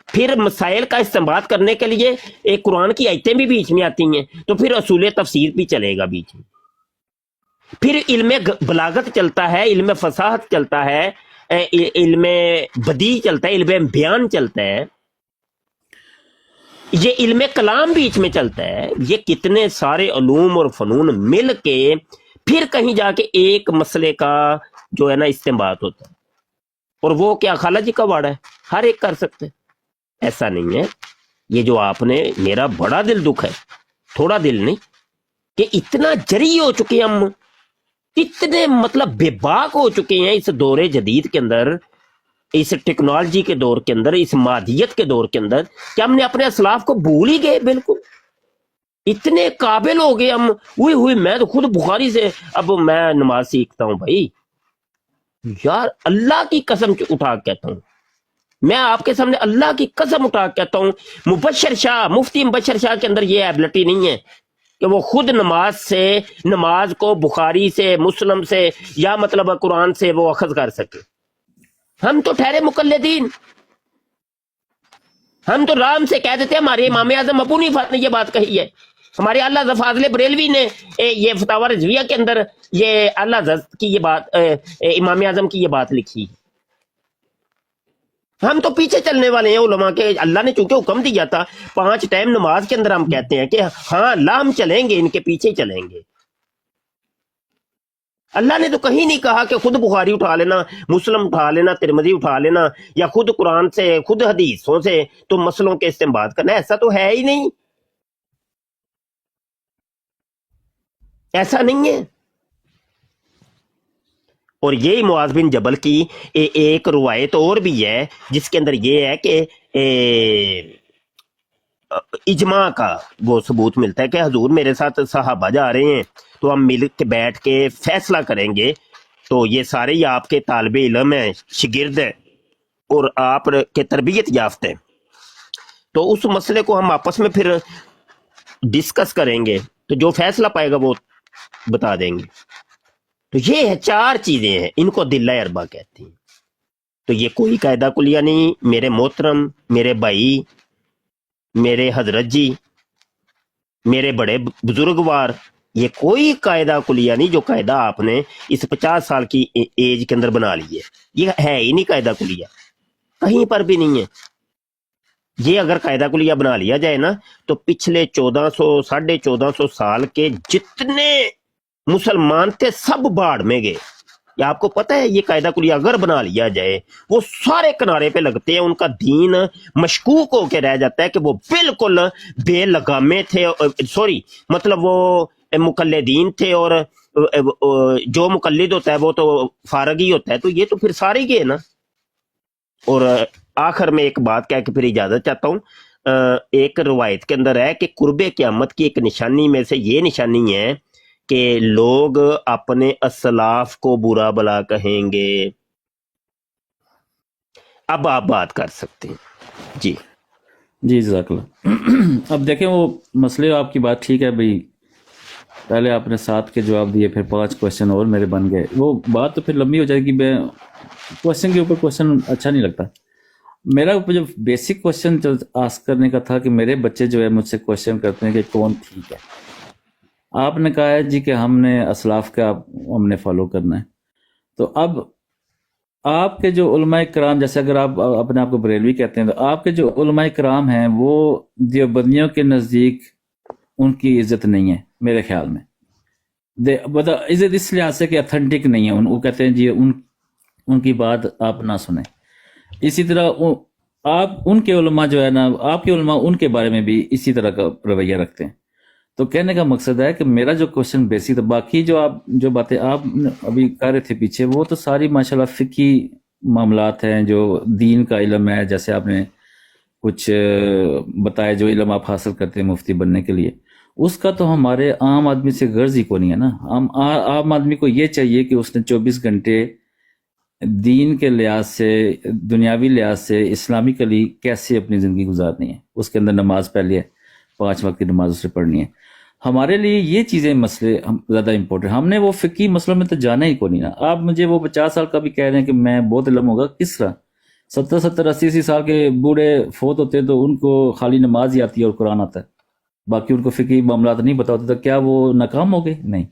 پھر مسائل کا استنباط کرنے کے لیے ایک قرآن کی آیتیں بھی بیچ میں آتی ہیں, تو پھر اصول تفسیر بھی چلے گا بیچ میں. پھر علم بلاغت چلتا ہے, علم فصاحت چلتا ہے, علم بدیع چلتا ہے, علم بیان چلتا ہے, یہ علم کلام بیچ میں چلتا ہے. یہ کتنے سارے علوم اور فنون مل کے پھر کہیں جا کے ایک مسئلے کا جو ہے نا استنباط ہوتا ہے. اور وہ کیا خالہ جی کا واڑا ہے, ہر ایک کر سکتے. ایسا نہیں ہے. یہ جو آپ نے, میرا بڑا دل دکھ ہے, تھوڑا دل نہیں, کہ اتنا جری ہو چکے ہم, اتنے مطلب بے باک ہو چکے ہیں اس دور جدید کے اندر, اس ٹیکنالوجی کے دور کے اندر, اس مادیت کے دور کے اندر, کہ ہم نے اپنے اسلاف کو بھول ہی گئے بالکل. اتنے قابل ہو گئے ہم. ہوئی میں تو خود بخاری سے اب میں نماز سیکھتا ہوں بھائی, یار اللہ کی قسم اٹھا کے کہتا ہوں, میں آپ کے سامنے اللہ کی قسم اٹھا کے کہتا ہوں, مبشر شاہ, مفتی مبشر شاہ کے اندر یہ ایبلٹی نہیں ہے کہ وہ خود نماز کو بخاری سے, مسلم سے, یا مطلب قرآن سے وہ اخذ کر سکے. ہم تو ٹھہرے مقلدین, ہم تو رام سے کہہ دیتے ہیں. ہمارے امام اعظم ابو حنیفہ نے یہ بات کہی ہے, ہمارے اعلیٰ حضرت فاضل بریلوی نے یہ فتاوی رضویہ کے اندر یہ اعلیٰ حضرت کی یہ بات, امام اعظم کی یہ بات لکھی. ہم تو پیچھے چلنے والے ہیں علماء کے. اللہ نے چونکہ حکم دیا تھا 5 ٹائم نماز کے اندر, ہم کہتے ہیں کہ ہاں اللہ ہم چلیں گے, ان کے پیچھے چلیں گے. اللہ نے تو کہیں نہیں کہا کہ خود بخاری اٹھا لینا, مسلم اٹھا لینا, ترمذی اٹھا لینا, یا خود قرآن سے, خود حدیثوں سے تو مسئلوں کے استنباط کرنا. ایسا تو ہے ہی نہیں, ایسا نہیں ہے. اور یہی معاذ بن جبل کی ایک روایت اور بھی ہے جس کے اندر یہ ہے کہ اجماع کا وہ ثبوت ملتا ہے کہ حضور میرے ساتھ صحابہ جا رہے ہیں تو ہم مل کے بیٹھ کے فیصلہ کریں گے، تو یہ سارے ہی آپ کے طالب علم ہیں، شاگرد ہیں اور آپ کے تربیت یافتہ ہیں، تو اس مسئلے کو ہم آپس میں پھر ڈسکس کریں گے، تو جو فیصلہ پائے گا وہ بتا دیں گے۔ تو یہ ہے 4 چیزیں ہیں، ان کو دلہ اربع کہتے ہیں۔ تو یہ کوئی قاعدہ کلیہ نہیں میرے محترم، میرے بھائی، میرے حضرت جی، میرے بڑے بزرگوار، یہ کوئی قاعدہ کلیہ نہیں جو قاعدہ آپ نے اس 50 سال کی ایج کے اندر بنا لی ہے، یہ ہے ہی نہیں قاعدہ کلیہ، کہیں پر بھی نہیں ہے۔ یہ اگر قاعدہ کلیہ بنا لیا جائے نا تو پچھلے 1400 سال کے جتنے مسلمان تھے سب باڑ میں گئے۔ یا آپ کو پتہ ہے یہ قاعدہ کلیہ اگر بنا لیا جائے وہ سارے کنارے پہ لگتے ہیں، ان کا دین مشکوک ہو کے رہ جاتا ہے کہ وہ بالکل بے لگامے تھے، سوری مطلب وہ مقلدین تھے، اور جو مقلد ہوتا ہے وہ تو فارغ ہی ہوتا ہے، تو یہ تو پھر سارے ہی گئے نا۔ اور آخر میں ایک بات کہہ کے پھر اجازت چاہتا ہوں، ایک روایت کے اندر ہے کہ قرب قیامت کی ایک نشانی میں سے یہ نشانی ہے کہ لوگ اپنے اسلاف کو برا بلا کہیں گے۔ اب آپ بات کر سکتے ہیں جی۔ جی جزاک اللہ۔ اب دیکھیں وہ مسئلے آپ کی بات ٹھیک ہے بھائی، پہلے آپ نے 7 کے جواب دیے، پھر 5 کوشچن اور میرے بن گئے، وہ بات تو پھر لمبی ہو جائے گی، میں کوشچن کے اوپر کوشچن اچھا نہیں لگتا۔ میرا جو بیسک کوشچن جو آسک کرنے کا تھا کہ میرے بچے جو ہے مجھ سے کوشچن کرتے ہیں کہ کون ٹھیک ہے، آپ نے کہا ہے جی کہ ہم نے اسلاف کا ہم نے فالو کرنا ہے، تو اب آپ کے جو علماء کرام، جیسے اگر آپ اپنے آپ کو بریلوی کہتے ہیں، تو آپ کے جو علماء کرام ہیں وہ دیوبندیوں کے نزدیک ان کی عزت نہیں ہے میرے خیال میں، عزت اس لحاظ سے کہ اتھینٹک نہیں ہے، وہ کہتے ہیں جی ان کی بات آپ نہ سنیں۔ اسی طرح آپ ان کے علماء جو ہے نا، آپ کے علماء ان کے بارے میں بھی اسی طرح کا رویہ رکھتے ہیں۔ تو کہنے کا مقصد ہے کہ میرا جو کوشچن بیسک تھا، باقی جو باتیں آپ ابھی کر رہے تھے پیچھے، وہ تو ساری ماشاءاللہ فقہی معاملات ہیں، جو دین کا علم ہے، جیسے آپ نے کچھ بتایا جو علم آپ حاصل کرتے ہیں مفتی بننے کے لیے، اس کا تو ہمارے عام آدمی سے غرض ہی کو نہیں ہے نا۔ عام آدمی کو یہ چاہیے کہ اس نے 24 گھنٹے دین کے لحاظ سے، دنیاوی لحاظ سے، اسلامکلی کیسے اپنی زندگی گزارنی ہے، اس کے اندر نماز پہلے ہے، 5 وقت کی نماز اسے پڑھنی ہے۔ ہمارے لیے یہ چیزیں مسئلے زیادہ امپورٹنٹ، ہم نے وہ فقہی مسئلوں میں تو جانا ہی کو نہیں نا۔ آپ مجھے وہ 50 سال کا بھی کہہ رہے ہیں کہ میں بہت علم ہوگا، کس طرح 70 80 سال کے بوڑھے فوت ہوتے تو ان کو خالی نماز ہی آتی ہے اور قرآن آتا ہے، باقی ان کو فقہی معاملات نہیں پتہ ہوتے، تو کیا وہ ناکام ہو گئے؟ نہیں،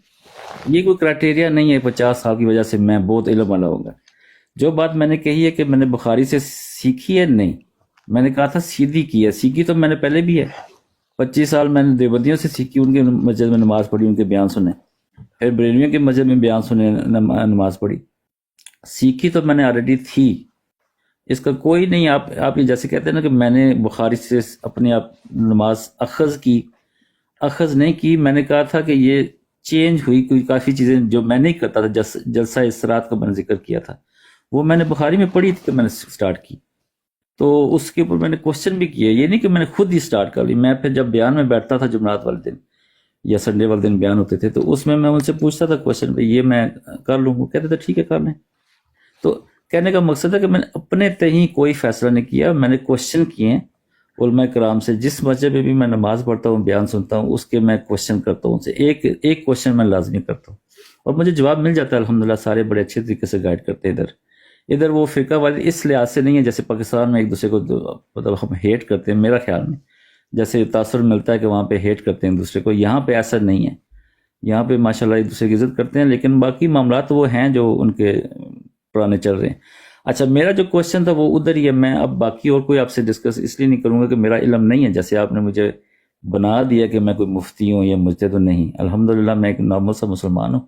یہ کوئی کرائٹیریا نہیں ہے 50 سال کی وجہ سے میں بہت علم والا ہوگا۔ جو بات میں نے کہی ہے کہ میں نے بخاری سے سیکھی ہے، نہیں، میں نے کہا تھا سیدھی کی ہے، سیکھی تو میں نے پہلے بھی ہے، 25 سال میں نے دیوبندیوں سے سیکھی، ان کے مسجد میں نماز پڑھی، ان کے بیان سنے، پھر بریلویوں کے مسجد میں بیان سنے، نماز پڑھی، سیکھی تو میں نے آلریڈی تھی، اس کا کوئی نہیں۔ آپ یہ جیسے کہتے ہیں نا کہ میں نے بخاری سے اپنے آپ نماز اخذ نہیں کی، میں نے کہا تھا کہ یہ چینج ہوئی، کوئی کافی چیزیں جو میں نہیں کرتا تھا، جلسہ استراحت کا میں نے ذکر کیا تھا، وہ میں نے بخاری میں پڑھی تھی کہ میں نے سٹارٹ کی، تو اس کے اوپر میں نے کوشچن بھی کیے، یہ نہیں کہ میں نے خود ہی سٹارٹ کر لی۔ میں پھر جب بیان میں بیٹھتا تھا جمعرات والے دن یا سنڈے والے دن بیان ہوتے تھے، تو اس میں ان سے پوچھتا تھا کوشچن، بھائی یہ میں کر لوں، وہ کہتے تھے ٹھیک ہے کر لیں۔ تو کہنے کا مقصد ہے کہ میں نے اپنے تہیں کوئی فیصلہ نہیں کیا، میں نے کوشچن کیے ہیں علماء کرام سے، جس مسجد میں بھی میں نماز پڑھتا ہوں، بیان سنتا ہوں، اس کے میں کوشچن کرتا ہوں، ان سے ایک کوشچن میں لازمی کرتا ہوں، اور مجھے جواب مل جاتا ہے الحمدللہ، سارے بڑے اچھے طریقے سے گائیڈ کرتے ہیں۔ ادھر وہ فرقہ والے اس لحاظ سے نہیں ہے جیسے پاکستان میں ایک دوسرے کو مطلب ہم ہیٹ کرتے ہیں، میرا خیال میں جیسے تاثر ملتا ہے کہ وہاں پہ ہیٹ کرتے ہیں ایک دوسرے کو، یہاں پہ ایسا نہیں ہے، یہاں پہ ماشاءاللہ ایک دوسرے کی عزت کرتے ہیں، لیکن باقی معاملات وہ ہیں جو ان کے پرانے چل رہے ہیں۔ اچھا، میرا جو کوشچن تھا وہ ادھر ہی ہے، میں اب باقی اور کوئی آپ سے ڈسکس اس لیے نہیں کروں گا کہ میرا علم نہیں ہے، جیسے آپ نے مجھے بنا دیا کہ میں کوئی مفتی ہوں یا مجتہد نہیں، الحمدللہ میں ایک نارمل سا مسلمان ہوں،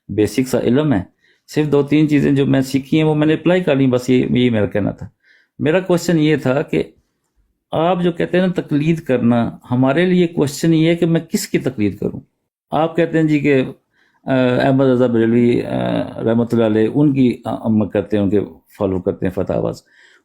بیسک سا علم ہے، صرف 2-3 چیزیں جو میں سیکھی ہیں وہ میں نے اپلائی کر لی، بس یہی میرا کہنا تھا۔ میرا کوشچن یہ تھا کہ آپ جو کہتے ہیں نا تقلید کرنا، ہمارے لیے کوشچن یہ ہے کہ میں کس کی تقلید کروں؟ آپ کہتے ہیں جی کہ احمد رضا بریلوی رحمۃ اللہ علیہ ان کی ہم کرتے ہیں، ان کے فالو کرتے ہیں فتاواز،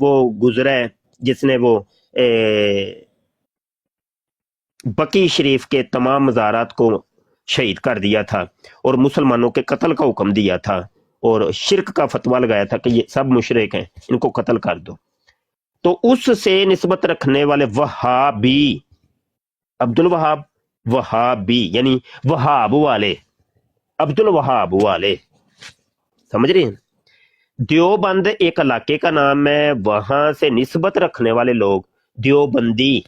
وہ گزرا ہے جس نے وہ بقی شریف کے تمام مزارات کو شہید کر دیا تھا اور مسلمانوں کے قتل کا حکم دیا تھا اور شرک کا فتویٰ لگایا تھا کہ یہ سب مشرک ہیں، ان کو قتل کر دو، تو اس سے نسبت رکھنے والے وہابی، عبد الوہاب وہابی یعنی وہاب والے، عبد الوہاب والے، سمجھ رہے ہیں؟ دیوبند ایک علاقے کا نام ہے، وہاں سے نسبت رکھنے والے لوگ دیوبندی،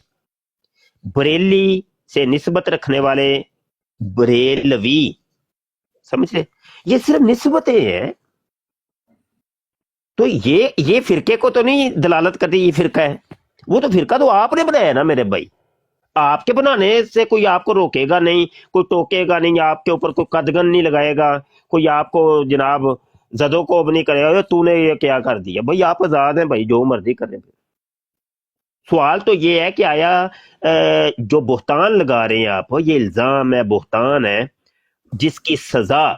بریلی سے نسبت رکھنے والے بریلوی، سمجھ رہے؟ یہ صرف نسبتیں ہیں، تو یہ فرقے کو تو نہیں دلالت کرتی یہ فرقہ ہے، وہ تو فرقہ تو آپ نے بنایا نا میرے بھائی، آپ کے بنانے سے کوئی آپ کو روکے گا نہیں، کوئی ٹوکے گا نہیں، آپ کے اوپر کوئی قدغن نہیں لگائے گا، کوئی آپ کو جناب زدو کو نہیں کرے گا تو نے یہ کیا کر دیا، بھائی آپ آزاد ہیں بھائی، جو مرضی کریں۔ سوال تو یہ ہے کہ آیا جو بہتان لگا رہے ہیں آپ، یہ الزام ہے، بہتان ہے جس کی سزا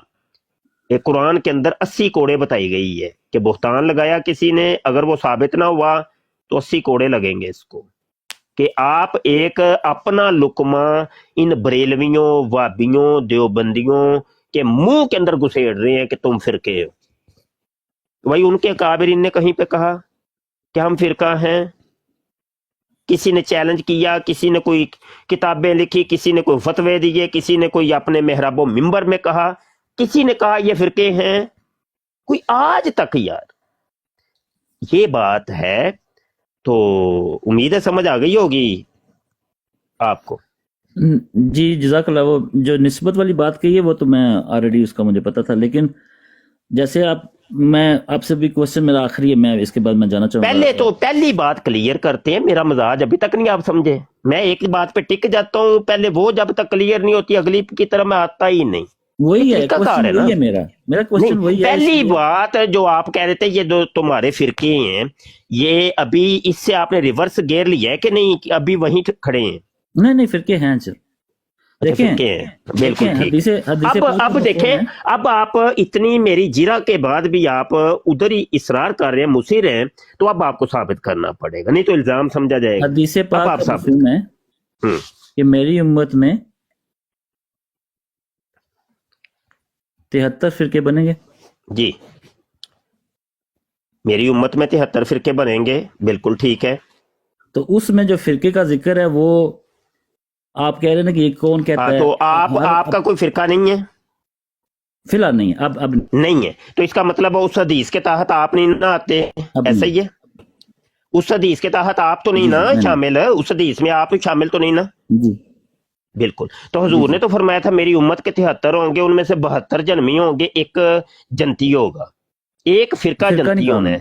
قرآن کے اندر 80 کوڑے بتائی گئی ہے کہ بہتان لگایا کسی نے، اگر وہ ثابت نہ ہوا تو 80 کوڑے لگیں گے اس کو، کہ آپ ایک اپنا لقمہ ان بریلویوں، وابیوں، دیوبندیوں کے منہ کے اندر گھسیڑ رہے ہیں کہ تم فرقے ہو۔ بھائی ان کے کابرین نے کہیں پہ کہا کہ ہم فرقہ ہیں؟ کسی نے چیلنج کیا، کسی نے کوئی کتابیں لکھی، کسی نے کوئی فتوے دیے، کسی نے کوئی اپنے محراب و منبر میں کہا، کسی نے کہا یہ فرقے ہیں؟ کوئی آج تک یار یہ بات ہے، تو امید ہے سمجھ آ گئی ہوگی آپ کو۔ جی جزاک اللہ۔ وہ جو نسبت والی بات کہی ہے وہ تو میں آلریڈی اس کا مجھے پتا تھا، لیکن جیسے میں آپ سے بھی کوشچن میرا آخری ہے، میں اس کے بعد میں جانا چاہوں گا۔ پہلے تو پہلی بات کلیئر کرتے ہیں، میرا مزاج ابھی تک نہیں آپ سمجھے، میں ایک بات پہ ٹک جاتا ہوں، پہلے وہ جب تک کلیئر نہیں ہوتی اگلی کی طرح میں آتا ہی نہیں۔ وہی ہے طریقہ کار ہے کوشچن، نا۔ وہی ہے میرا کوشچن نہیں، وہی ہے۔ پہلی بات جو آپ کہہ رہے تھے یہ جو تمہارے فرقے ہیں، یہ ابھی اس سے آپ نے ریورس گیئر لیا ہے کہ نہیں، کہ ابھی وہیں کھڑے ہیں؟ نہیں فرقے ہیں سر، دیکھیں فرقے ہیں، بالکل ٹھیک۔ اب دیکھیں، اب آپ اتنی میری جرا کے بعد بھی آپ ادھر ہی اصرار کر رہے ہیں، مصر ہیں، تو اب آپ کو ثابت کرنا پڑے گا، نہیں تو الزام سمجھا جائے گا۔ حدیث اب پاک آپ کا ثابت مفہوم ہے کہ میری امت میں 73 فرقے بنیں گے۔ جی، میری امت میں 73 فرقے بنیں گے، بالکل ٹھیک ہے۔ تو اس میں جو فرقے کا ذکر ہے وہ آپ کہہ رہے ہیں نا کہ یہ کون کہتا ہے؟ تو آپ کا کوئی فرقہ نہیں ہے؟ فی الحال نہیں، اب نہیں ہے، تو اس کا مطلب اس حدیث کے تحت آپ نہیں نہ آتے، ایسا ہی ہے؟ اس حدیث کے تحت آپ تو نہیں نا شامل، اس حدیث میں آپ شامل تو نہیں نا؟ جی بالکل۔ تو حضور نے تو فرمایا تھا میری امت کے 73 ہوں گے، ان میں سے 72 جنمی ہوں گے، ایک جنتی ہوگا، ایک فرقہ جنتی ہونا ہے۔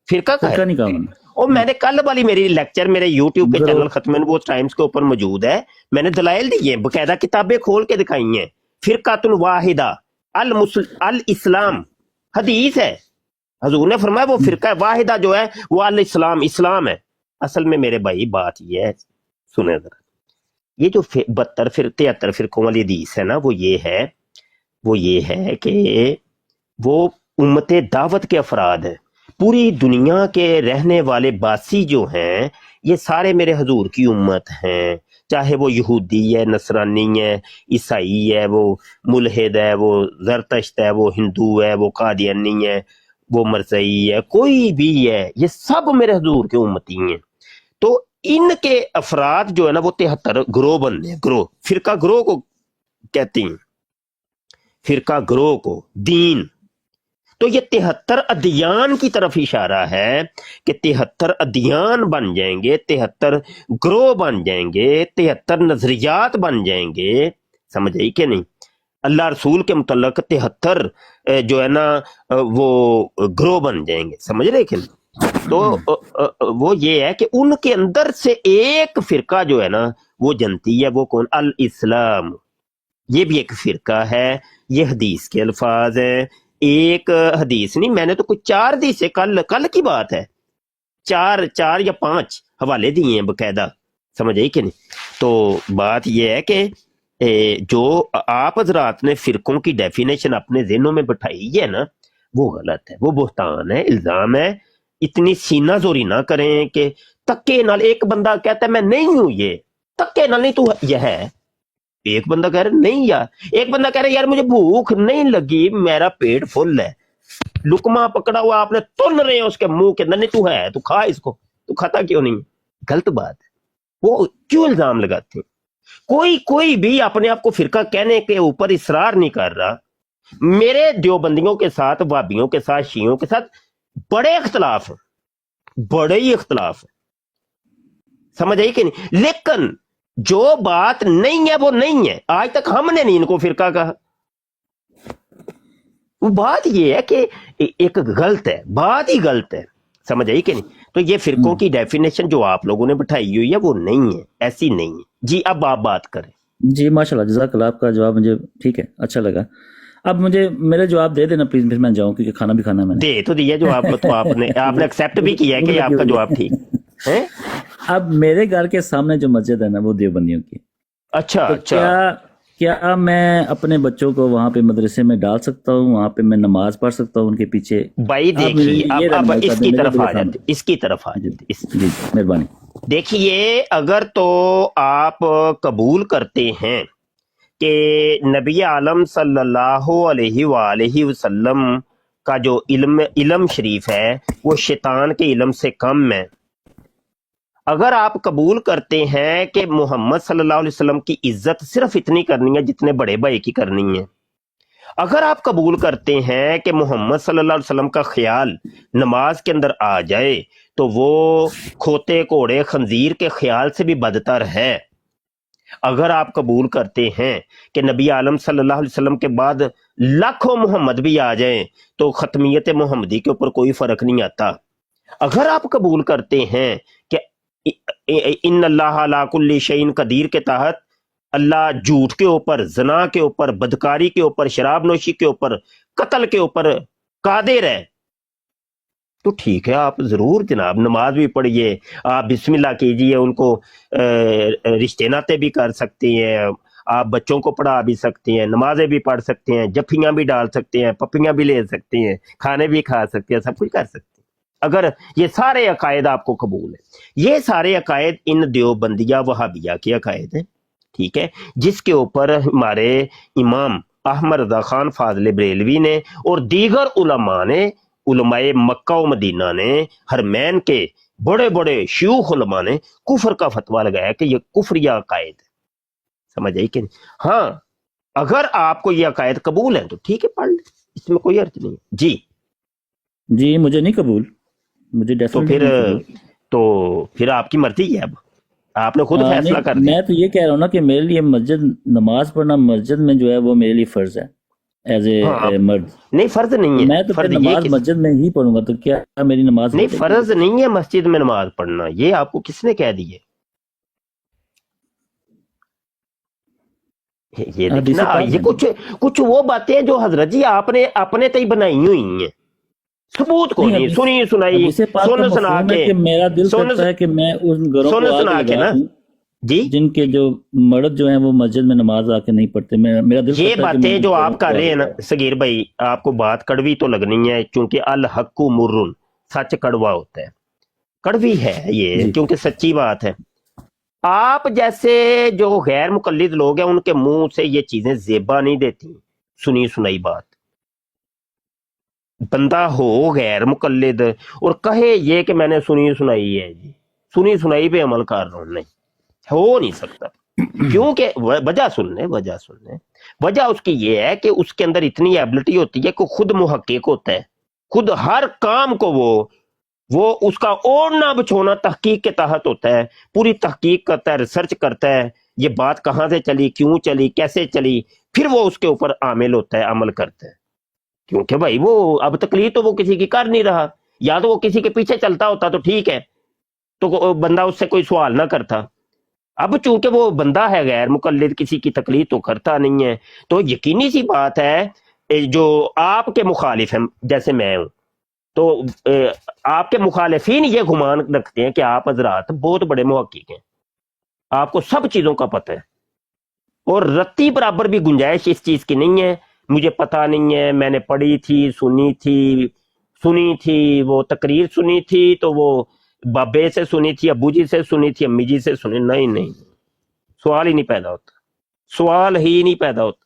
فرقہ کا فرقہ ہے، نہیں کہا انہوں نے۔ اور میں نے کل والی میری لیکچر میرے یوٹیوب کے چینل ختم نبوت ٹائمز کے اوپر موجود ہے، میں نے دلائل دی ہیں، باقاعدہ کتابیں کھول کے دکھائی ہیں۔ فرقۃ واحدہ الاسلام حدیث ہے، حضور نے فرمایا وہ فرقہ واحدہ جو ہے وہ الاسلام، اسلام ہے۔ اصل میں میرے بھائی بات یہ ہے، سنیں ذرا، یہ جو 73 فرقوں والی حدیث ہے نا، وہ یہ ہے کہ وہ امت دعوت کے افراد ہیں، پوری دنیا کے رہنے والے باسی جو ہیں یہ سارے میرے حضور کی امت ہیں، چاہے وہ یہودی ہے، نصرانی ہے، عیسائی ہے، وہ ملحد ہے، وہ زرتشت ہے، وہ ہندو ہے، وہ قادیانی ہے، وہ مرزئی ہے، کوئی بھی ہے، یہ سب میرے حضور کے امتی ہیں۔ تو ان کے افراد جو ہے نا وہ 73 گروہ بننے ہیں، گروہ، فرقہ گروہ کو کہتی ہیں، فرقہ گروہ کو، دین۔ تو یہ 73 ادیان کی طرف اشارہ ہے کہ 73 ادیان بن جائیں گے، 73 گروہ بن جائیں گے، 73 نظریات بن جائیں گے، سمجھ آئی کہ نہیں؟ اللہ رسول کے متعلق 73 جو ہے نا وہ گروہ بن جائیں گے، سمجھ رہے کہ نہیں؟ تو وہ یہ ہے کہ ان کے اندر سے ایک فرقہ جو ہے نا وہ جنتی ہے، وہ کون؟ الاسلام، یہ بھی ایک فرقہ ہے، یہ حدیث کے الفاظ ہیں، ایک حدیث نہیں، میں نے تو کچھ 4 حدیث سے کل کی بات ہے، 4 یا 5 حوالے دیے ہیں باقاعدہ، سمجھ آئی کہ نہیں؟ تو بات یہ ہے کہ جو آپ حضرات نے فرقوں کی ڈیفینیشن اپنے ذہنوں میں بٹھائی ہے نا وہ غلط ہے، وہ بہتان ہے، الزام ہے، اتنی سینہ زوری نہ کریں کہ تکے نال ایک بندہ کہتا ہے میں نہیں ہوں یہ، تکے نال نہیں تو یہ ہے، ایک بندہ کہہ رہا نہیں یار، ایک بندہ کہہ رہا یار مجھے بھوک نہیں لگی، میرا پیٹ فل ہے، لقمہ پکڑا ہوا آپ نے تن رہے ہیں اس کے منہ کے اندر، نہیں تو ہے تو کھا اس کو، تو کھاتا کیوں نہیں؟ غلط بات ہے، وہ کیوں الزام لگاتے ہیں؟ کوئی بھی اپنے آپ کو فرقہ کہنے کے اوپر اصرار نہیں کر رہا۔ میرے دیوبندیوں کے ساتھ، وہابیوں کے ساتھ، شیعوں کے ساتھ بڑے اختلاف ہیں، بڑے ہی اختلاف ہیں، سمجھ آئی کہ نہیں؟ لیکن جو بات نہیں ہے وہ نہیں ہے، آج تک ہم نے نہیں ان کو فرقہ کہا۔ وہ بات یہ ہے کہ ایک غلط ہے، بات ہی غلط ہے، سمجھ آئی کہ نہیں؟ تو یہ فرقوں کی ڈیفینیشن جو آپ لوگوں نے بٹھائی ہوئی ہے وہ نہیں ہے، ایسی نہیں ہے۔ جی اب آپ بات کریں۔ جی ماشاءاللہ، جزاک اللہ، آپ کا جواب مجھے ٹھیک ہے، اچھا لگا۔ اب مجھے میرے جواب دے دینا پلیز، پھر میں جاؤں کیونکہ کھانا بھی کھانا ہے میں نے۔ دے تو دیا جواب، تو آپ نے ایکسیپٹ بھی کیا کہ آپ کا جواب ٹھیک ہے۔ اب میرے گھر کے سامنے جو مسجد ہے نا وہ دیوبندیوں کی، اچھا تو اچھا، کیا میں اپنے بچوں کو وہاں پہ مدرسے میں ڈال سکتا ہوں؟ وہاں پہ میں نماز پڑھ سکتا ہوں ان کے پیچھے؟ بھائی آپ مجھے دیکھیے یہ اب رہنمائی کر اس دیں کی میرے طرف دل آ کے سامنے۔ جاتے، اس کی طرف آ جی جاتے۔ جی مہربانی۔ دیکھیے اگر تو آپ قبول کرتے ہیں کہ نبی عالم صلی اللہ علیہ وآلہ وسلم کا جو علم شریف ہے وہ شیطان کے علم سے کم ہے، اگر آپ قبول کرتے ہیں کہ محمد صلی اللہ علیہ وسلم کی عزت صرف اتنی کرنی ہے جتنے بڑے بھائی کی کرنی ہے، اگر آپ قبول کرتے ہیں کہ محمد صلی اللہ علیہ وسلم کا خیال نماز کے اندر آ جائے تو وہ کھوتے کوڑے خنزیر کے خیال سے بھی بدتر ہے، اگر آپ قبول کرتے ہیں کہ نبی عالم صلی اللہ علیہ وسلم کے بعد لاکھوں محمد بھی آ جائیں تو ختمیت محمدی کے اوپر کوئی فرق نہیں آتا، اگر آپ قبول کرتے ہیں کہ ان اللہ علی کل شیء قدیر کے تحت اللہ جھوٹ کے اوپر، زنا کے اوپر، بدکاری کے اوپر، شراب نوشی کے اوپر، قتل کے اوپر قادر ہے، تو ٹھیک ہے آپ ضرور جناب نماز بھی پڑھیے، آپ بسم اللہ کیجئے، ان کو رشتے ناتے بھی کر سکتے ہیں، آپ بچوں کو پڑھا بھی سکتے ہیں، نمازیں بھی پڑھ سکتے ہیں، جفیاں بھی ڈال سکتے ہیں، پپیاں بھی لے سکتے ہیں، کھانے بھی کھا سکتے ہیں، سب کچھ کر سکتے ہیں، اگر یہ سارے عقائد آپ کو قبول ہیں۔ یہ سارے عقائد ان دیوبندیہ وہابیہ کے عقائد ہیں، ٹھیک ہے، جس کے اوپر ہمارے امام احمد رضا خان فاضل بریلوی نے اور دیگر علماء نے، علماء مکہ و مدینہ نے، حرمین کے بڑے بڑے شیوخ علماء نے کفر کا فتویٰ لگایا کہ یہ کفریہ عقائد ہے، سمجھ آئی کہ نہیں؟ ہاں اگر آپ کو یہ عقائد قبول ہیں تو ٹھیک ہے پڑھ لیں، اس میں کوئی حرج نہیں ہے۔ جی مجھے نہیں قبول، مجھے تو ڈیفینیٹلی نہیں قبول۔ پھر آپ کی مرضی ہے، اب آپ نے خود فیصلہ کر دیا۔ میں تو یہ کہہ رہا ہوں نا کہ میرے لیے مسجد، نماز پڑھنا مسجد میں جو ہے وہ میرے لیے فرض ہے ایز اے مرد۔ نہیں فرض نہیں ہے، میں تو پھر فرض یہ نماز مسجد میں ہی پڑھوں گا، تو کیا میری نماز نہیں، فرض نہیں ہے مسجد میں نماز پڑھنا، یہ آپ کو کس نے کہہ دی ہے؟ یہ دیکھیں نا، یہ کچھ وہ باتیں جو حضرت جی آپ نے اپنے تئی بنائی ہوئی ہیں، ثبوت کو نہیں، سنی سنائی، سن سنا کے، میرا دل کرتا ہے کہ میں ان گھروں کو سنا کے نا جی، جن کے جو مرد جو ہیں وہ مسجد میں نماز آ کے نہیں پڑھتے، میرا دل یہ باتیں جو آپ کر رہے ہیں نا صغیر بھائی، آپ کو بات کڑوی تو لگنی ہے، چونکہ الحق مرن، سچ کڑوا ہوتا ہے، کڑوی ہے یہ کیونکہ سچی بات ہے۔ آپ جیسے جو غیر مقلد لوگ ہیں ان کے منہ سے یہ چیزیں زیبا نہیں دیتی، سنی سنائی بات، بندہ ہو غیر مقلد اور کہے یہ کہ میں نے سنی سنائی ہے، جی سنی سنائی پہ عمل کر رہا ہوں، نہیں ہو نہیں سکتا، کیونکہ وجہ سننے وجہ اس کی یہ ہے کہ اس کے اندر اتنی ایبلٹی ہوتی ہے کہ خود محقق ہوتا ہے، خود ہر کام کو وہ اس کا اوڑھنا بچھونا تحقیق کے تحت ہوتا ہے، پوری تحقیق کرتا ہے، ریسرچ کرتا ہے، یہ بات کہاں سے چلی، کیوں چلی، کیسے چلی، پھر وہ اس کے اوپر عامل ہوتا ہے، عمل کرتا ہے، کیونکہ بھائی وہ اب تقلید تو وہ کسی کی کر نہیں رہا، یا تو وہ کسی کے پیچھے چلتا ہوتا تو ٹھیک ہے، تو بندہ اس سے کوئی سوال نہ کرتا، اب چونکہ وہ بندہ ہے غیر مقلد، کسی کی تقلید تو کرتا نہیں ہے، تو یقینی سی بات ہے جو آپ کے مخالف ہیں جیسے میں ہوں، تو آپ کے مخالفین یہ گمان رکھتے ہیں کہ آپ حضرات بہت بڑے محقق ہیں، آپ کو سب چیزوں کا پتہ ہے، اور رتی برابر بھی گنجائش اس چیز کی نہیں ہے مجھے پتہ نہیں ہے، میں نے پڑھی تھی، سنی تھی، سنی تھی، وہ تقریر سنی تھی تو وہ بابے سے سنی تھی، ابو جی سے سنی تھی، امی جی سے سنی؟ نہیں، سوال ہی نہیں پیدا ہوتا، سوال ہی نہیں پیدا ہوتا.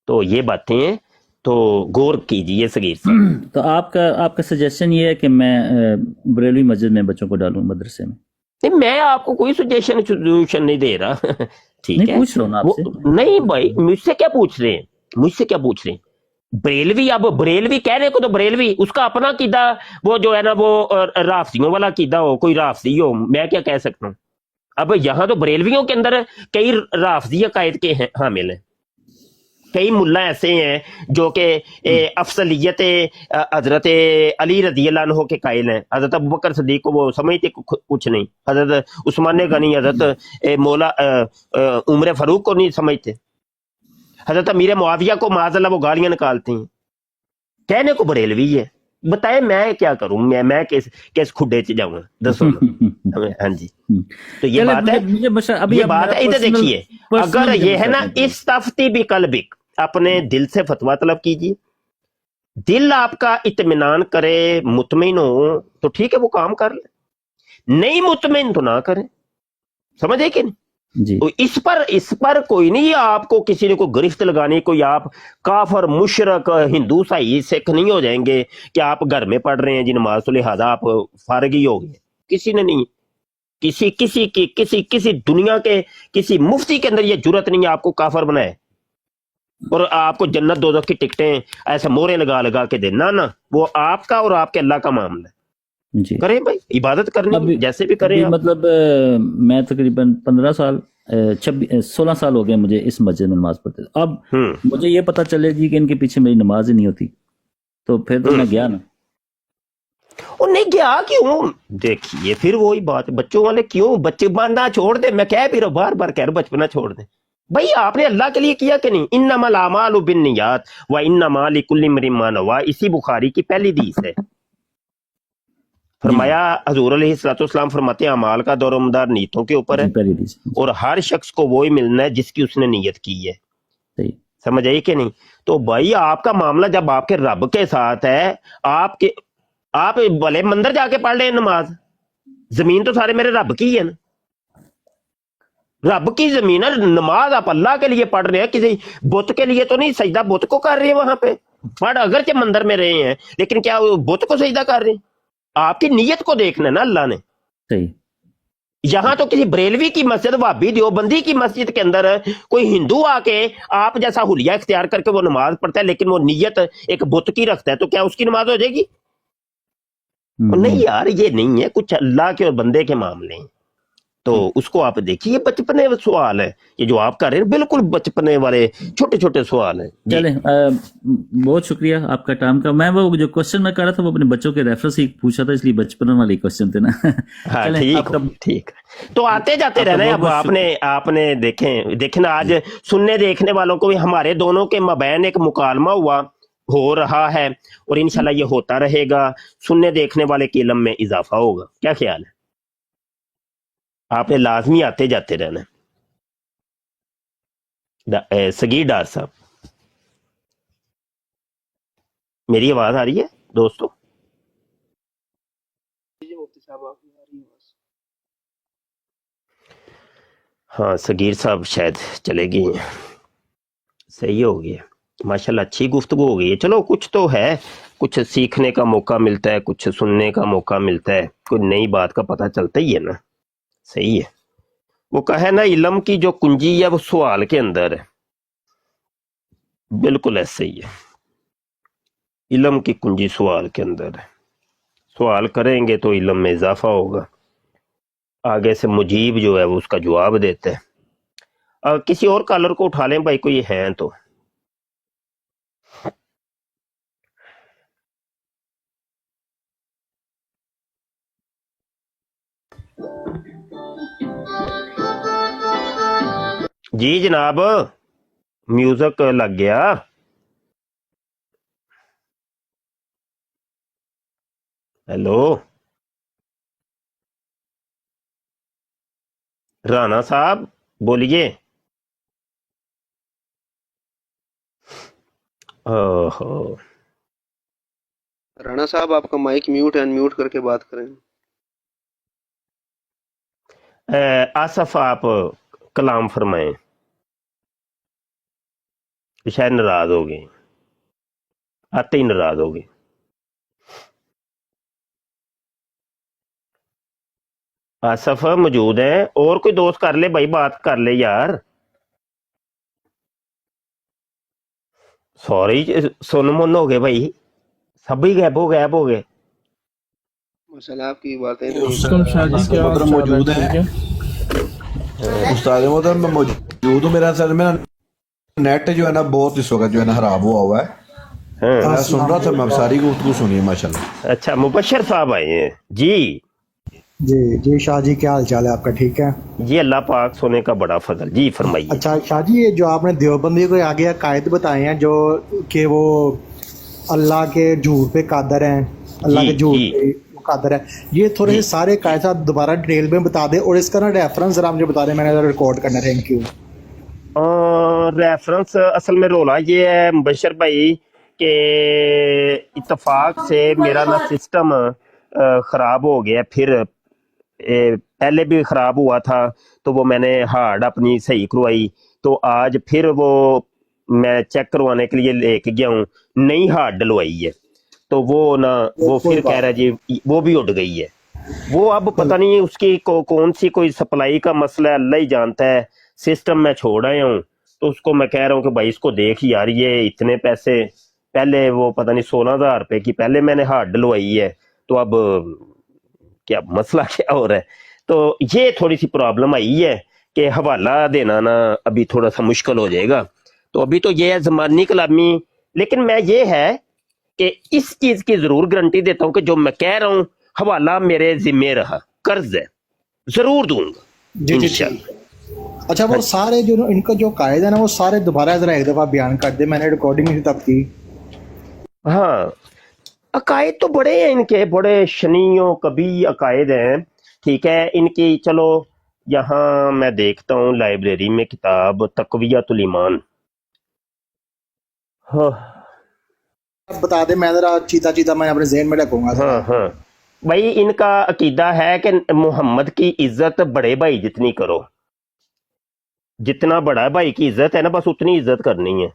تو یہ باتیں ہیں، تو غور کیجئے صغیر صاحب. تو آپ کا سجیشن یہ ہے کہ میں بریلوی مسجد میں بچوں کو ڈالوں مدرسے میں؟ نہیں، میں آپ کو کوئی سجیشن نہیں دے رہا. ٹھیک نہیں ہے، پوچھ رہا ہوں نا آپ وہ سے. نہیں بھائی، مجھ سے کیا پوچھ رہے ہیں؟ بریلوی، اب بریلوی کہنے کو تو بریلوی، اس کا اپنا عقیدہ وہ جو ہے نا وہ رافضیوں والا عقیدہ ہو، کوئی رافضی ہو، میں کیا کہہ سکتا ہوں. اب یہاں تو بریلویوں کے اندر کئی رافضی عقائد کے حامل ہیں، کئی ملا ایسے ہیں جو کہ افضلیت حضرت علی رضی اللہ عنہ کے قائل ہیں. حضرت ابوبکر صدیق کو وہ سمجھتے کچھ نہیں، حضرت عثمان غنی، حضرت مولا عمر فاروق کو نہیں سمجھتے، حضرت امیر معاویہ کو معاذ اللہ وہ گالیاں نکالتے ہیں. کہنے کو بریلوی ہے، بتائیں میں کیا کروں، میں کس کھڈے چ جاؤں گا، دسو نا. ہاں جی، تو یہ بات ہے، یہ بات ہے. ادھر دیکھیے، اگر یہ ہے نا استفتی بقلبک، اپنے دل سے فتویٰ طلب کیجیے، دل آپ کا اطمینان کرے، مطمئن ہو تو ٹھیک ہے، وہ کام کر لیں، نہیں مطمئن تو نہ کریں. سمجھے کہ نہیں؟ جی تو اس پر کوئی نہیں، آپ کو کسی نے کوئی گرفت لگانی، کوئی آپ کافر مشرک ہندو سائی سکھ نہیں ہو جائیں گے کہ آپ گھر میں پڑھ رہے ہیں جی نماز، تو لہٰذا آپ فارغ ہی ہو گئے. کسی نے نہیں، کسی دنیا کے کسی مفتی کے اندر یہ جرت نہیں ہے آپ کو کافر بنائے اور آپ کو جنت دوزخ کی ٹکٹیں ایسے مورے لگا لگا کے دے. نہ وہ آپ کا اور آپ کے اللہ کا معاملہ ہے. جی. کریں بھائی، عبادت کرنی ابھی جیسے بھی کریں آپ. مطلب میں تقریباً 15 سال 16 سال ہو گئے مجھے اس مسجد میں نماز پڑھتے. اب مجھے یہ پتا چلے گی کہ ان کے پیچھے میری نماز ہی نہیں ہوتی، تو پھر تو میں گیا نا. اور نہیں گیا کیوں؟ دیکھیے پھر وہی بات، بچوں والے کیوں بچے باندھا چھوڑ دے. میں کہہ بھی رہا بار بار کہہ رہا بچپنا چھوڑ دیں. بھائی آپ نے اللہ کے لیے کیا کہ نہیں؟ انما الاعمال بالنیات وانما لکل امرئ ما نوى، اسی بخاری کی پہلی حدیث ہے. فرمایا حضور علیہ الصلوۃ والسلام فرماتے ہیں اعمال کا دور و مدار نیتوں کے اوپر ہے، پہلی حدیث. اور ہر شخص کو وہی ملنا ہے جس کی اس نے نیت کی ہے. صحیح. سمجھ آئی کہ نہیں؟ تو بھائی آپ کا معاملہ جب آپ کے رب کے ساتھ ہے، آپ بھلے مندر جا کے پڑھ لیں نماز، زمین تو سارے میرے رب کی ہے نا، رب کی زمین ہے. نماز آپ اللہ کے لیے پڑھ رہے ہیں، کسی بت کے لیے تو نہیں. سجدہ بت کو کر رہے ہیں وہاں پہ، پڑھ اگرچہ مندر میں رہے ہیں لیکن کیا وہ بت کو سجدہ کر رہے ہیں؟ آپ کی نیت کو دیکھنا ہے نا اللہ نے. صحیح. یہاں تو کسی بریلوی کی مسجد، وہابی دیوبندی کی مسجد کے اندر کوئی ہندو آ کے آپ جیسا حلیہ اختیار کر کے وہ نماز پڑھتا ہے لیکن وہ نیت ایک بت کی رکھتا ہے، تو کیا اس کی نماز ہو جائے گی؟ نہیں یار، یہ نہیں ہے، کچھ اللہ کے اور بندے کے معاملے ہیں. تو اس کو آپ دیکھیے، یہ بچپنے سوال ہے یہ جو آپ کر رہے ہیں، بالکل بچپنے والے چھوٹے چھوٹے سوال ہیں. چلیں بہت شکریہ آپ کا ٹائم کا. میں وہ جو کوشچن میں کر رہا تھا وہ اپنے بچوں کے ریفرنس ہی پوچھا تھا، اس لیے بچپن والے کوشچن تھے نا. ہاں ٹھیک. تو آتے جاتے رہنا ہے. اب آپ نے دیکھنا آج سننے دیکھنے والوں کو بھی ہمارے دونوں کے مابین ایک مکالمہ ہو رہا ہے، اور انشاءاللہ یہ ہوتا رہے گا. سننے دیکھنے والے کے علم میں اضافہ ہوگا. کیا خیال ہے؟ آپ نے لازمی آتے جاتے رہنا. سگیر ڈار صاحب، میری آواز آ رہی ہے دوستو؟ ہاں، سگیر صاحب شاید چلے گئے ہیں. صحیح ہو گیا، ماشاءاللہ اچھی گفتگو ہو گئی ہے. چلو کچھ تو ہے، کچھ سیکھنے کا موقع ملتا ہے، کچھ سننے کا موقع ملتا ہے، کوئی نئی بات کا پتہ چلتا ہی ہے نا. صحیح ہے. وہ کہے نا علم کی جو کنجی ہے وہ سوال کے اندر ہے. بالکل ایسے ہی ہے، علم کی کنجی سوال کے اندر ہے. سوال کریں گے تو علم میں اضافہ ہوگا. آگے سے مجیب جو ہے وہ اس کا جواب دیتا ہے. کسی اور کالر کو اٹھا لیں بھائی، کوئی ہیں تو. جی جناب، میوزک لگ گیا. ہیلو رانا صاحب، بولیے. اوہو رانا صاحب آپ کا مائک میوٹ ان میوٹ کر کے بات کریں. آصف آپ کلام فرمائیں. شاید ناراض ہو گئے, آتے ہی ناراض ہو گئے. آصف موجود ہیں, اور کوئی دوست کر لے بھائی, بات کر لے یار. سوری سن من ہو گئے بھائی, سبھی غائب ہو گئے. ماشاء اللہ آپ کی باتیں تو رستم شاہ جی کیا محترم موجود ہیں. استاد محترم میں موجود ہوں. میرا نیٹ جو ہے نا بہت اس وقت جو ہے نا خراب ہوا ہے. ہاں میں سن رہا تھا, میں ساری گفتگو سنی ہے ماشاء اللہ. اچھا, مبشر صاحب آئے ہیں جی. جی شاہ جی کیا حال چال ہے آپ کا؟ ٹھیک ہے جی, اللہ پاک سونے کا بڑا فضل. جی فرمائیے. اچھا شاہ جی, یہ جو آپ نے دیوبندی کو آگے عقائد بتائے ہیں جو کہ وہ اللہ کے جھوٹ پہ قادر ہیں, اللہ کے جھوٹ پہ قادر ہے, یہ تھوڑے سے سارے قائد صاحب دوبارہ ڈیٹیل میں بتا دیں, اور اس کا نا ریفرنس ذرا مجھے بتا دیں, میں نے ریکارڈ کرنا. Thank you. ریفرنس اصل میں رولا یہ ہے مبشر بھائی کہ اتفاق سے میرا نا سسٹم خراب ہو گیا. پھر پہلے بھی خراب ہوا تھا تو وہ میں نے ہارڈ اپنی صحیح کروائی, تو آج پھر وہ میں چیک کروانے کے لیے لے کے گیا ہوں, نئی ہارڈ ڈلوائی ہے. تو وہ نا وہ پھر کہہ رہا جی وہ بھی اڑ گئی ہے. وہ اب پتہ نہیں اس کی کون سی کوئی سپلائی کا مسئلہ ہے, اللہ ہی جانتا ہے. سسٹم میں چھوڑ آیا ہوں, تو اس کو میں کہہ رہا ہوں کہ بھائی اس کو دیکھ یار, یہ اتنے پیسے پہلے وہ پتہ نہیں 16,000 روپے کی پہلے میں نے ہارڈ ڈلوائی ہے, تو اب کیا مسئلہ کیا ہو رہا ہے. تو یہ تھوڑی سی پرابلم آئی ہے کہ حوالہ دینا نا ابھی تھوڑا سا مشکل ہو جائے گا. تو ابھی تو یہ ہے زمانی کلامی, لیکن میں یہ ہے کہ اس چیز کی ضرور گارنٹی دیتا ہوں کہ جو میں کہہ رہا ہوں حوالہ میرے ذمے رہا, قرض ہے, ضرور دوں گا انشاءاللہ. اچھا وہ سارے جو ان کا جو قائد ہے نا وہ سارے دوبارہ ذرا ایک دفعہ بیان کر دیں, میں نے ریکارڈنگ نہیں تب کی. ہاں, عقائد تو بڑے ہیں ان کے, بڑے شنیوں کبھی عقائد ہیں. ٹھیک ہے ان کی. چلو یہاں میں دیکھتا ہوں لائبریری میں کتاب تقویۃ الایمان. ہاں بتا دیں, میں ذرا چیتا میں اپنے ذہن میں رکھوں گا. ہاں بھائی, ان کا عقیدہ ہے کہ محمد کی عزت بڑے بھائی جتنی کرو, جتنا بڑا بھائی کی عزت ہے نا بس اتنی عزت کرنی ہے,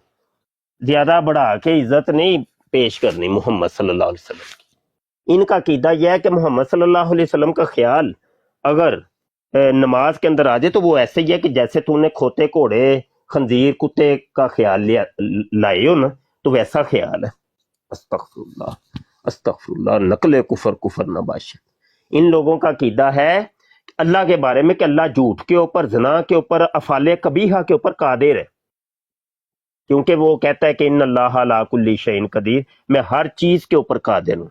زیادہ بڑھا کے عزت نہیں پیش کرنی محمد صلی اللہ علیہ وسلم کی. ان کا عقیدہ یہ ہے کہ محمد صلی اللہ علیہ وسلم کا خیال اگر نماز کے اندر آ جائے تو وہ ایسے ہی ہے کہ جیسے تو نے کھوتے گھوڑے خنزیر کتے کا خیال لائے ہو نا, تو ویسا خیال ہے. استغفر اللہ, نقل کفر نہ باشد. ان لوگوں کا عقیدہ ہے اللہ کے بارے میں کہ اللہ جھوٹ کے اوپر, زنا کے اوپر, افعال قبیحہ کے اوپر قادر ہے, کیونکہ وہ کہتا ہے کہ ان اللہ علی کل شیء قدیر, میں ہر چیز کے اوپر قادر ہوں.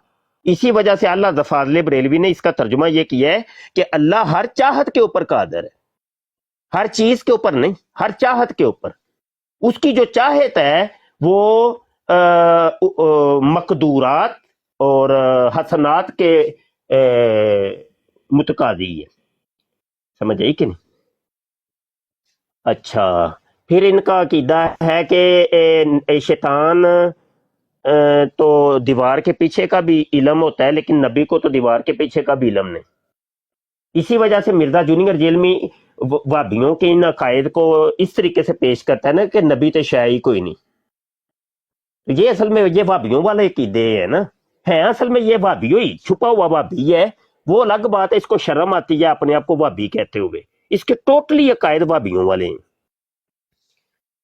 اسی وجہ سے اللہ ظفار بریلوی نے اس کا ترجمہ یہ کیا ہے کہ اللہ ہر چاہت کے اوپر قادر ہے, ہر چیز کے اوپر نہیں, ہر چاہت کے اوپر. اس کی جو چاہت ہے وہ مقدورات اور حسنات کے متقاضی ہے. سمجھ آئی کہ نہیں؟ اچھا, پھر ان کا عقیدہ ہے کہ شیطان تو دیوار کے پیچھے کا بھی علم ہوتا ہے, لیکن نبی کو تو دیوار کے پیچھے کا بھی علم نہیں. اسی وجہ سے مرزا جونیئر جیلمی وہابیوں کے ان عقائد کو اس طریقے سے پیش کرتا ہے نا کہ نبی تو شاید ہی کوئی نہیں. یہ اصل میں یہ وہابیوں والے عقیدے ہیں نا, ہے اصل میں یہ وہابی ہی چھپا ہوا وہابی ہے. وہ الگ بات ہے, اس کو شرم آتی ہے اپنے آپ کو وہابی کہتے ہوئے, اس کے ٹوٹلی عقائد وہابیوں والے ہیں.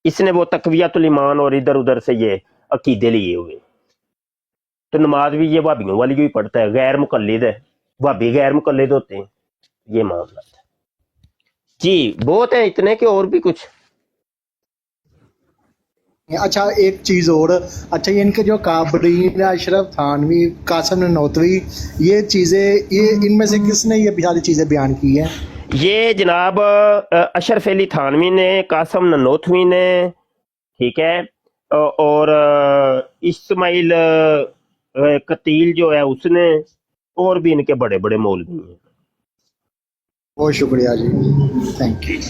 اس نے وہ تقویۃ الایمان اور ادھر ادھر سے یہ عقیدے لیے ہوئے. تو نماز بھی یہ وہابیوں والی ہی پڑھتا ہے, غیر مقلد ہے, وہابی غیر مقلد ہوتے ہیں. یہ معاملہ ہے جی, بہت ہیں اتنے کہ اور بھی کچھ. اچھا ایک چیز اور, اچھا یہ ان کے جو کابرین, اشرف تھانوی, قاسم ننوتوی, یہ چیزیں یہ ان میں سے کس نے یہ ساری چیزیں بیان کی ہیں؟ یہ جناب اشرف علی تھانوی نے, قاسم ننوتوی نے, ٹھیک ہے, اور اسماعیل قتیل جو ہے اس نے, اور بھی ان کے بڑے بڑے مولوی ہیں. بہت شکریہ جی, تھینک یو.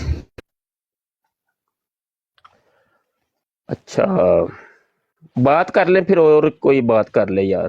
اچھا بات کر لیں پھر, اور کوئی بات کر لے یار.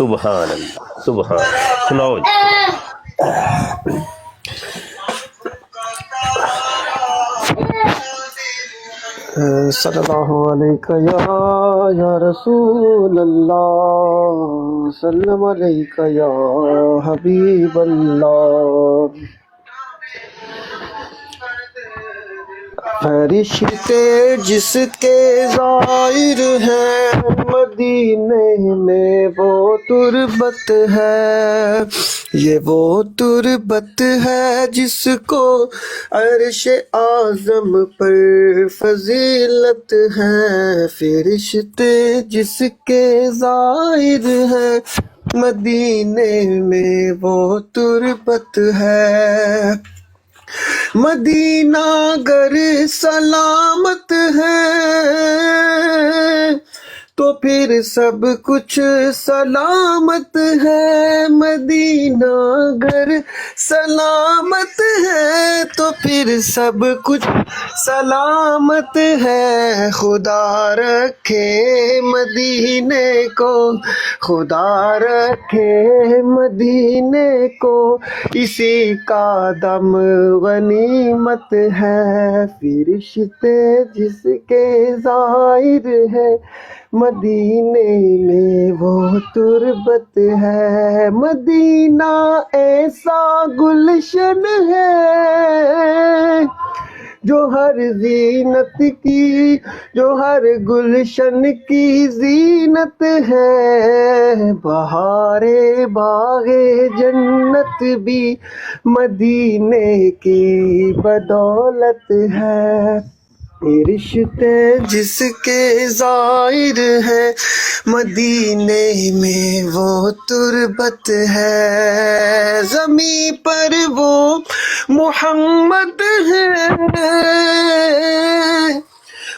سبحان اللہ سبحان اللہ. سناؤ جی. صلی اللہ علیہ یا رسول اللہ، سلم علیکہ یا حبیب اللہ. فرشتے جس کے ظاہر ہیں مدینے میں وہ تربت ہے، یہ وہ تربت ہے جس کو عرش اعظم پر فضیلت ہے. فرشتے جس کے ظاہر ہیں مدینے میں وہ تربت ہے. مدینہ گر سلامت ہے تو پھر سب کچھ سلامت ہے. مدینہ گر سلامت ہے تو پھر سب کچھ سلامت ہے. خدا رکھے مدینے کو، خدا رکھے مدینے کو، اسی کا دم غنیمت ہے. فرشتے جس کے ظاہر ہے مدینے میں وہ تربت ہے. مدینہ ایسا گلشن ہے جو ہر زینت کی، جو ہر گلشن کی زینت ہے. بہارے باغ جنت بھی مدینے کی بدولت ہے. رشتے جس کے ظاہر ہے مدینے میں وہ تربت ہے. زمیں پر وہ محمد ہے،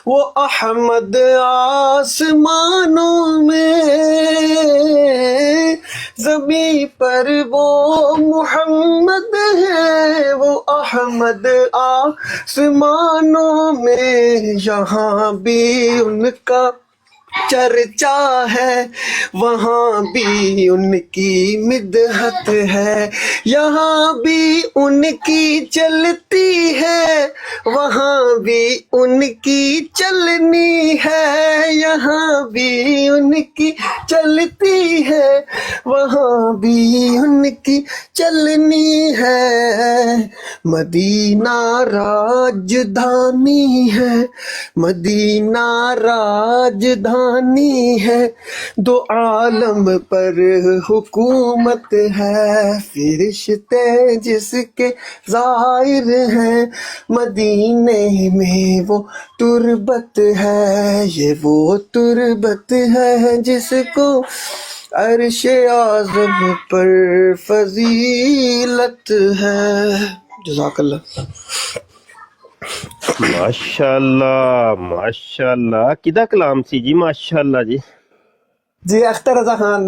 وہ احمد آسمانوں میں. زمیں پر وہ محمد ہے، وہ احمد آسمانوں میں. یہاں بھی ان کا چرچا ہے، وہاں بھی ان کی مدحت ہے. یہاں بھی ان کی چلتی ہے، وہاں بھی ان کی چلنی ہے. یہاں بھی ان کی چلتی ہے، وہاں بھی ان کی چلنی ہے. مدینہ راجدھانی ہے، مدینہ راجدھانی ہے، دو عالم پر حکومت ہے. فرشتے جس کے ظاہر ہیں مدینے میں وہ تربت ہے. یہ وہ تربت ہے جس کو عرش اعظم پر فضیلت ہے. جزاک اللہ. ماشاءاللہ ماشاءاللہ. کدا کلام سی جی؟ ماشاءاللہ جی. جی اختر رضا خان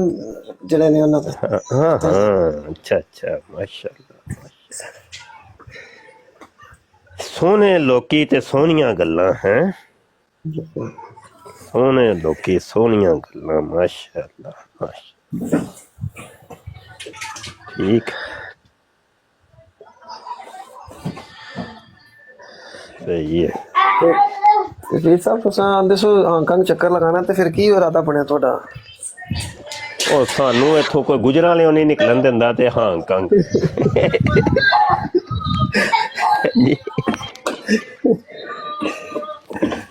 جڑے نے انہوں نے. ہاں ہاں اچھا اچھا ماشاءاللہ. سونے لوکی تے سونیاں گلاں ہیں، سونے لوکی سونیاں گلاں. ماشاءاللہ ماشاءاللہ. ٹھیک صحیح ہے. جی صاحب تساں آندے سو ہانگ کانگ چکر لگانا تے پھر کی ارادہ بنیا تہاڈا؟ اور سانو اتوں کوئی گجراں لیوں نہیں نکلن دیندا تے ہانگ کانگ.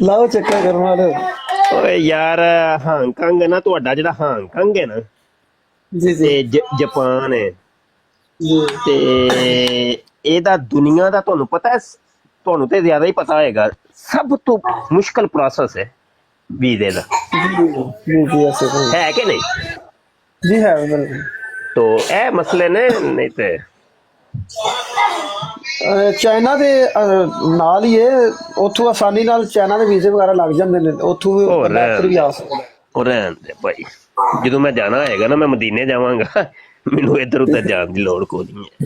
لاؤ چکر کرن والے. اوے یار ہانگ کانگ ہے نا، تہاڈا جڑا ہانگ کانگ ہے نا جی جی تے جاپان ہے جی تے ایدا دنیا دا تہانوں پتہ ہے، تہانوں تے زیادہ ہی پتہ ہوئے گا، سب تو مشکل پروسیس ہے ویزے دا، جی جی ایسے ہے کہ نہیں؟ جی ہے بالکل. تو اے مسئلے نے نہیں تے چائنا دے نال ہی ہے، اتھوں آسانی نال چائنا دے ویزے وغیرہ لگ جاندے نے، اتھوں اور بندہ ادھر بھی آ سکدا ہے. اور رہن دے بھائی، جدوں میں جانا ہوئے گا نا میں مدینے جاواں گا، مینوں ادھر ادھر جان دی لوڑ کوئی نہیں ہے.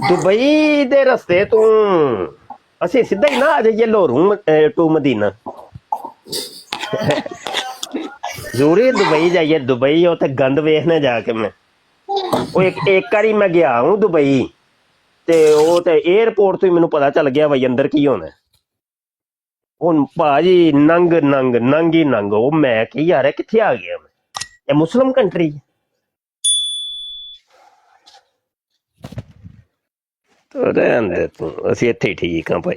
ਦੁਬਈ ਦੇ ਰਸਤੇ ਤੋਂ ਅਸੀਂ ਸਿੱਧਾ ਹੀ ਨਾ ਆ ਜਾਈਏ ਲਾਹੌਰੋਂ ਟੂ ਮਦੀਨਾ। ਜ਼ਰੂਰੀ ਦੁਬਈ ਜਾਈਏ, ਦੁਬਈ ਉੱਥੇ ਗੰਦ ਵੇਖਣਾ ਜਾ ਕੇ ਮੈਂ। ਉਹ ਇੱਕ ਵਾਰੀ ਮੈਂ ਗਿਆ ਹੂੰ ਦੁਬਈ, ਤੇ ਉਹ ਤੇ 에ਅਰਪੋਰਟ ਤੋਂ ਹੀ ਮੈਨੂੰ ਪਤਾ ਚੱਲ ਗਿਆ ਬਈ ਅੰਦਰ ਕੀ ਹੋਣਾ। ਹੁਣ ਭਾਜੀ ਨੰਗ ਨੰਗ ਨੰਗ ਹੀ ਨੰਗ, ਉਹ ਮੈਂ ਕੀ ਯਾਰ ਇਹ ਕਿੱਥੇ ਆ ਗਿਆ ਮੈਂ, ਇਹ ਮੁਸਲਿਮ ਕੰਟਰੀ। ਰਹਿਣ ਦੇ ਤੂੰ, ਅਸੀਂ ਇੱਥੇ ਹੀ ਠੀਕ ਹਾਂ ਭਾਈ।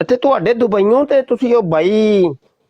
ਤੇ ਤੁਹਾਡੇ ਦੁਬਈਓਂ ਤੇ ਤੁਸੀਂ ਉਹ ਬਾਈ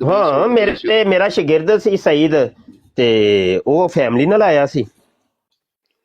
ਹਾਂ ਮੇਰੇ ਤੇ ਮੇਰਾ ਸ਼ਾਗਿਰਦ ਸੀ ਸਈਦ, ਤੇ ਉਹ ਫੈਮਿਲੀ ਨਾਲ ਆਇਆ ਸੀ।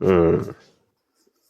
ਹੂੰ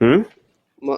ਹੂੰ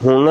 ਹੁਣ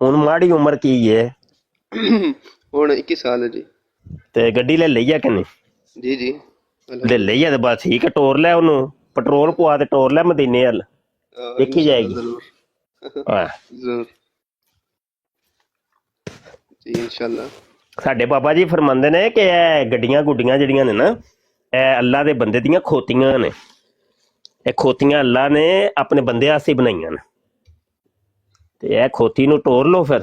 ਹੁਣ ਮਾੜੀ ਉਮਰ ਕੀ ਹੈ? ਹੁਣ 21 ਸਾਲ ਹੈ ਜੀ। ਤੇ ਗੱਡੀ ਲੈ ਲਈ ਆ ਕਿ ਨਹੀਂ? ਜੀ ਜੀ ਲੈ ਲਈ ਆ ਤੇ ਬਸ ਠੀਕ ਹੈ, ਟੋਰ ਲੈ ਉਹਨੂੰ, ਪੈਟਰੋਲ ਪਵਾ ਤੇ ਟੋਰ ਲੈ ਮਦੀਨੇ ਵੱਲ, ਦੇਖੀ ਜਾਏਗੀ। ਜ਼ਰੂਰ ਹਾਂ ਜ਼ਰੂਰ ਜੀ ਇਨਸ਼ਾਅੱਲਾ। ਸਾਡੇ ਬਾਬਾ ਜੀ ਫਰਮਾਉਂਦੇ ਨੇ ਕਿ ਇਹ ਗੱਡੀਆਂ ਗੁੱਡੀਆਂ ਜਿਹੜੀਆਂ ਨੇ ਨਾ, ਇਹ ਅੱਲਾ ਦੇ ਬੰਦੇ ਦੀਆਂ ਖੋਤੀਆਂ ਨੇ। ਇਹ ਖੋਤੀਆਂ ਅੱਲਾ ਨੇ ਆਪਣੇ ਬੰਦੇ ਵਾਸਤੇ ਬਣਾਈਆਂ ਨੇ, ਤੇ ਇਹ ਖੋਤੀ ਨੂੰ ਟੋਰ ਲਓ ਫਿਰ।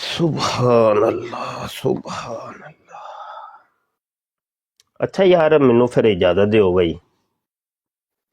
ਸੁਭਾਨ ਅੱਲਾਹ ਸੁਭਾਨ ਅੱਲਾਹ। ਅੱਛਾ ਯਾਰ ਮੈਨੂੰ ਫਿਰ ਇਜਾਜ਼ਤ ਦਿਓ ਬਈ,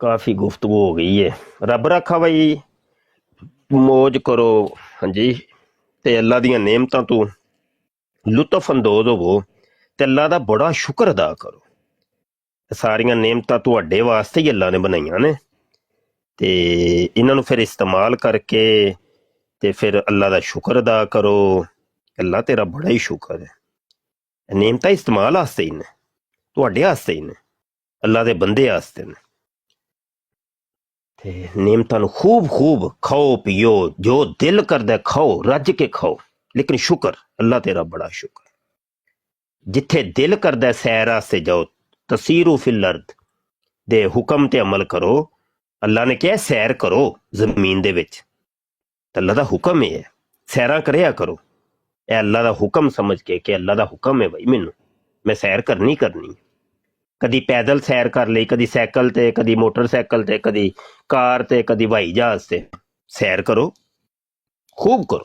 ਕਾਫੀ ਗੁਫ਼ਤਗੂ ਹੋ ਗਈ ਹੈ। ਰੱਬ ਰੱਖਾ ਬਈ, ਮੌਜ ਕਰੋ। ਹਾਂਜੀ, ਤੇ ਅੱਲਾ ਦੀਆਂ ਨੇਮਤਾਂ ਤੋਂ ਲੁਤਫ ਅੰਦੋਜ਼ ਹੋਵੋ, ਤੇ ਅੱਲਾ ਦਾ ਬੜਾ ਸ਼ੁਕਰ ਅਦਾ ਕਰੋ। ਸਾਰੀਆਂ ਨੇਮਤਾਂ ਤੁਹਾਡੇ ਵਾਸਤੇ ਹੀ ਅੱਲਾ ਨੇ ਬਣਾਈਆਂ ਨੇ, ਤੇ ਇਹਨਾਂ ਨੂੰ ਫਿਰ ਇਸਤੇਮਾਲ ਕਰਕੇ ਤੇ ਫਿਰ ਅੱਲਾ ਦਾ ਸ਼ੁਕਰ ਅਦਾ ਕਰੋ। ਅੱਲਾ ਤੇਰਾ ਬੜਾ ਹੀ ਸ਼ੁਕਰ ਹੈ। ਨੇਮਤਾਂ ਇਸਤੇਮਾਲ ਵਾਸਤੇ ਹੀ ਨੇ, ਤੁਹਾਡੇ ਵਾਸਤੇ ਹੀ ਨੇ, ਅੱਲਾ ਦੇ ਬੰਦੇ ਵਾਸਤੇ ਨੇ। ਤੇ ਨੇਮਤਾਂ ਨੂੰ ਖੂਬ ਖੂਬ ਖਾਓ ਪੀਓ, ਜੋ ਦਿਲ ਕਰਦਾ ਖਾਓ, ਰੱਜ ਕੇ ਖਾਓ, ਲੇਕਿਨ ਸ਼ੁਕਰ, ਅੱਲਾ ਤੇਰਾ ਬੜਾ ਸ਼ੁਕਰ। ਜਿੱਥੇ ਦਿਲ ਕਰਦਾ ਸੈਰ ਵਾਸਤੇ ਜਾਓ, ਤਸੀਰੂ ਫਿਲ ਅਰਦ ਦੇ ਹੁਕਮ ਤੇ ਅਮਲ ਕਰੋ। ਅੱਲਾ ਨੇ ਕਿਹਾ ਸੈਰ ਕਰੋ ਜ਼ਮੀਨ ਦੇ ਵਿੱਚ, ਤਾਂ ਅੱਲਾ ਦਾ ਹੁਕਮ ਇਹ ਹੈ, ਸੈਰਾਂ ਕਰਿਆ ਕਰੋ। ਇਹ ਅੱਲਾ ਦਾ ਹੁਕਮ ਸਮਝ ਕੇ ਕਿ ਅੱਲਾ ਦਾ ਹੁਕਮ ਹੈ ਬਈ, ਮੈਨੂੰ ਮੈਂ ਸੈਰ ਕਰਨੀ ਕਰਨੀ। ਕਦੀ ਪੈਦਲ ਸੈਰ ਕਰ ਲਈ, ਕਦੀ ਸਾਈਕਲ ਤੇ, ਕਦੀ ਮੋਟਰਸਾਈਕਲ ਤੇ, ਕਦੀ ਕਾਰ ਤੇ, ਕਦੀ ਹਵਾਈ ਜਹਾਜ਼ ਤੇ। ਸੈਰ ਕਰੋ, ਖੂਬ ਕਰੋ।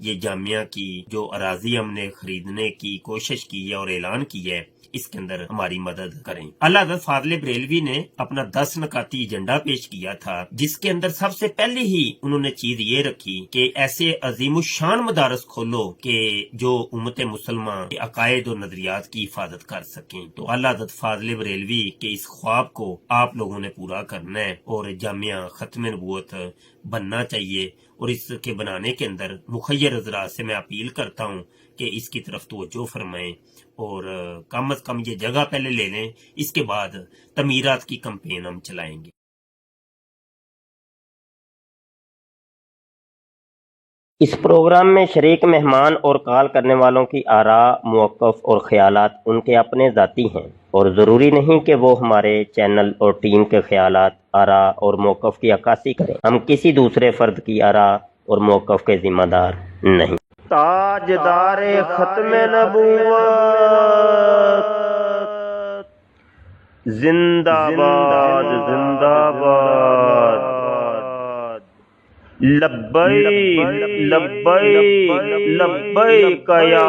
یہ جامعہ کی جو اراضی ہم نے خریدنے کی کوشش کی ہے اور اعلان کی ہے، اس کے اندر ہماری مدد کریں۔ اللہ حضرت فاضل بریلوی نے اپنا 10 نکاتی ایجنڈا پیش کیا تھا، جس کے اندر سب سے پہلے ہی انہوں نے چیز یہ رکھی کہ ایسے عظیم الشان مدارس کھولو کہ جو امت مسلمہ کے عقائد اور نظریات کی حفاظت کر سکیں۔ تو اللہ حضرت فاضل بریلوی کے اس خواب کو آپ لوگوں نے پورا کرنا ہے اور جامعہ ختم نبوت بننا چاہیے، اور اس کے بنانے کے اندر مخیر حضرات سے میں اپیل کرتا ہوں کہ اس کی طرف توجہ فرمائیں اور کم از کم یہ جگہ پہلے لے لیں، اس کے بعد تعمیرات کی کمپین ہم چلائیں گے۔ اس پروگرام میں شریک مہمان اور کال کرنے والوں کی آراء، موقف اور خیالات ان کے اپنے ذاتی ہیں اور ضروری نہیں کہ وہ ہمارے چینل اور ٹیم کے خیالات، آراء اور موقف کی عکاسی کریں۔ ہم کسی دوسرے فرد کی آراء اور موقف کے ذمہ دار نہیں۔ تاجدار ختم نبوت زندہ باد، زندہ باد، لبیک لبیک لبیک یا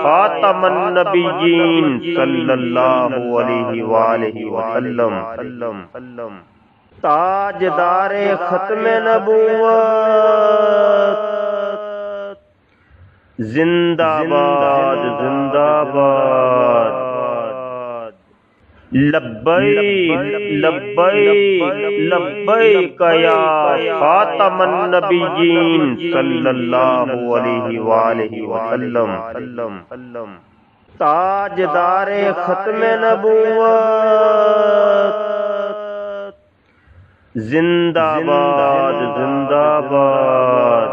خاتم النبیین صلی اللہ علیہ وآلہ وسلم۔ تاجدار ختم نبوت زندہ باد، زندہ باد، لبیک لبیک لبیک یا خاتم النبیین صلی اللہ علیہ وآلہ وسلم۔ تاجدار ختم نبوت زندہ باد، زندہ باد،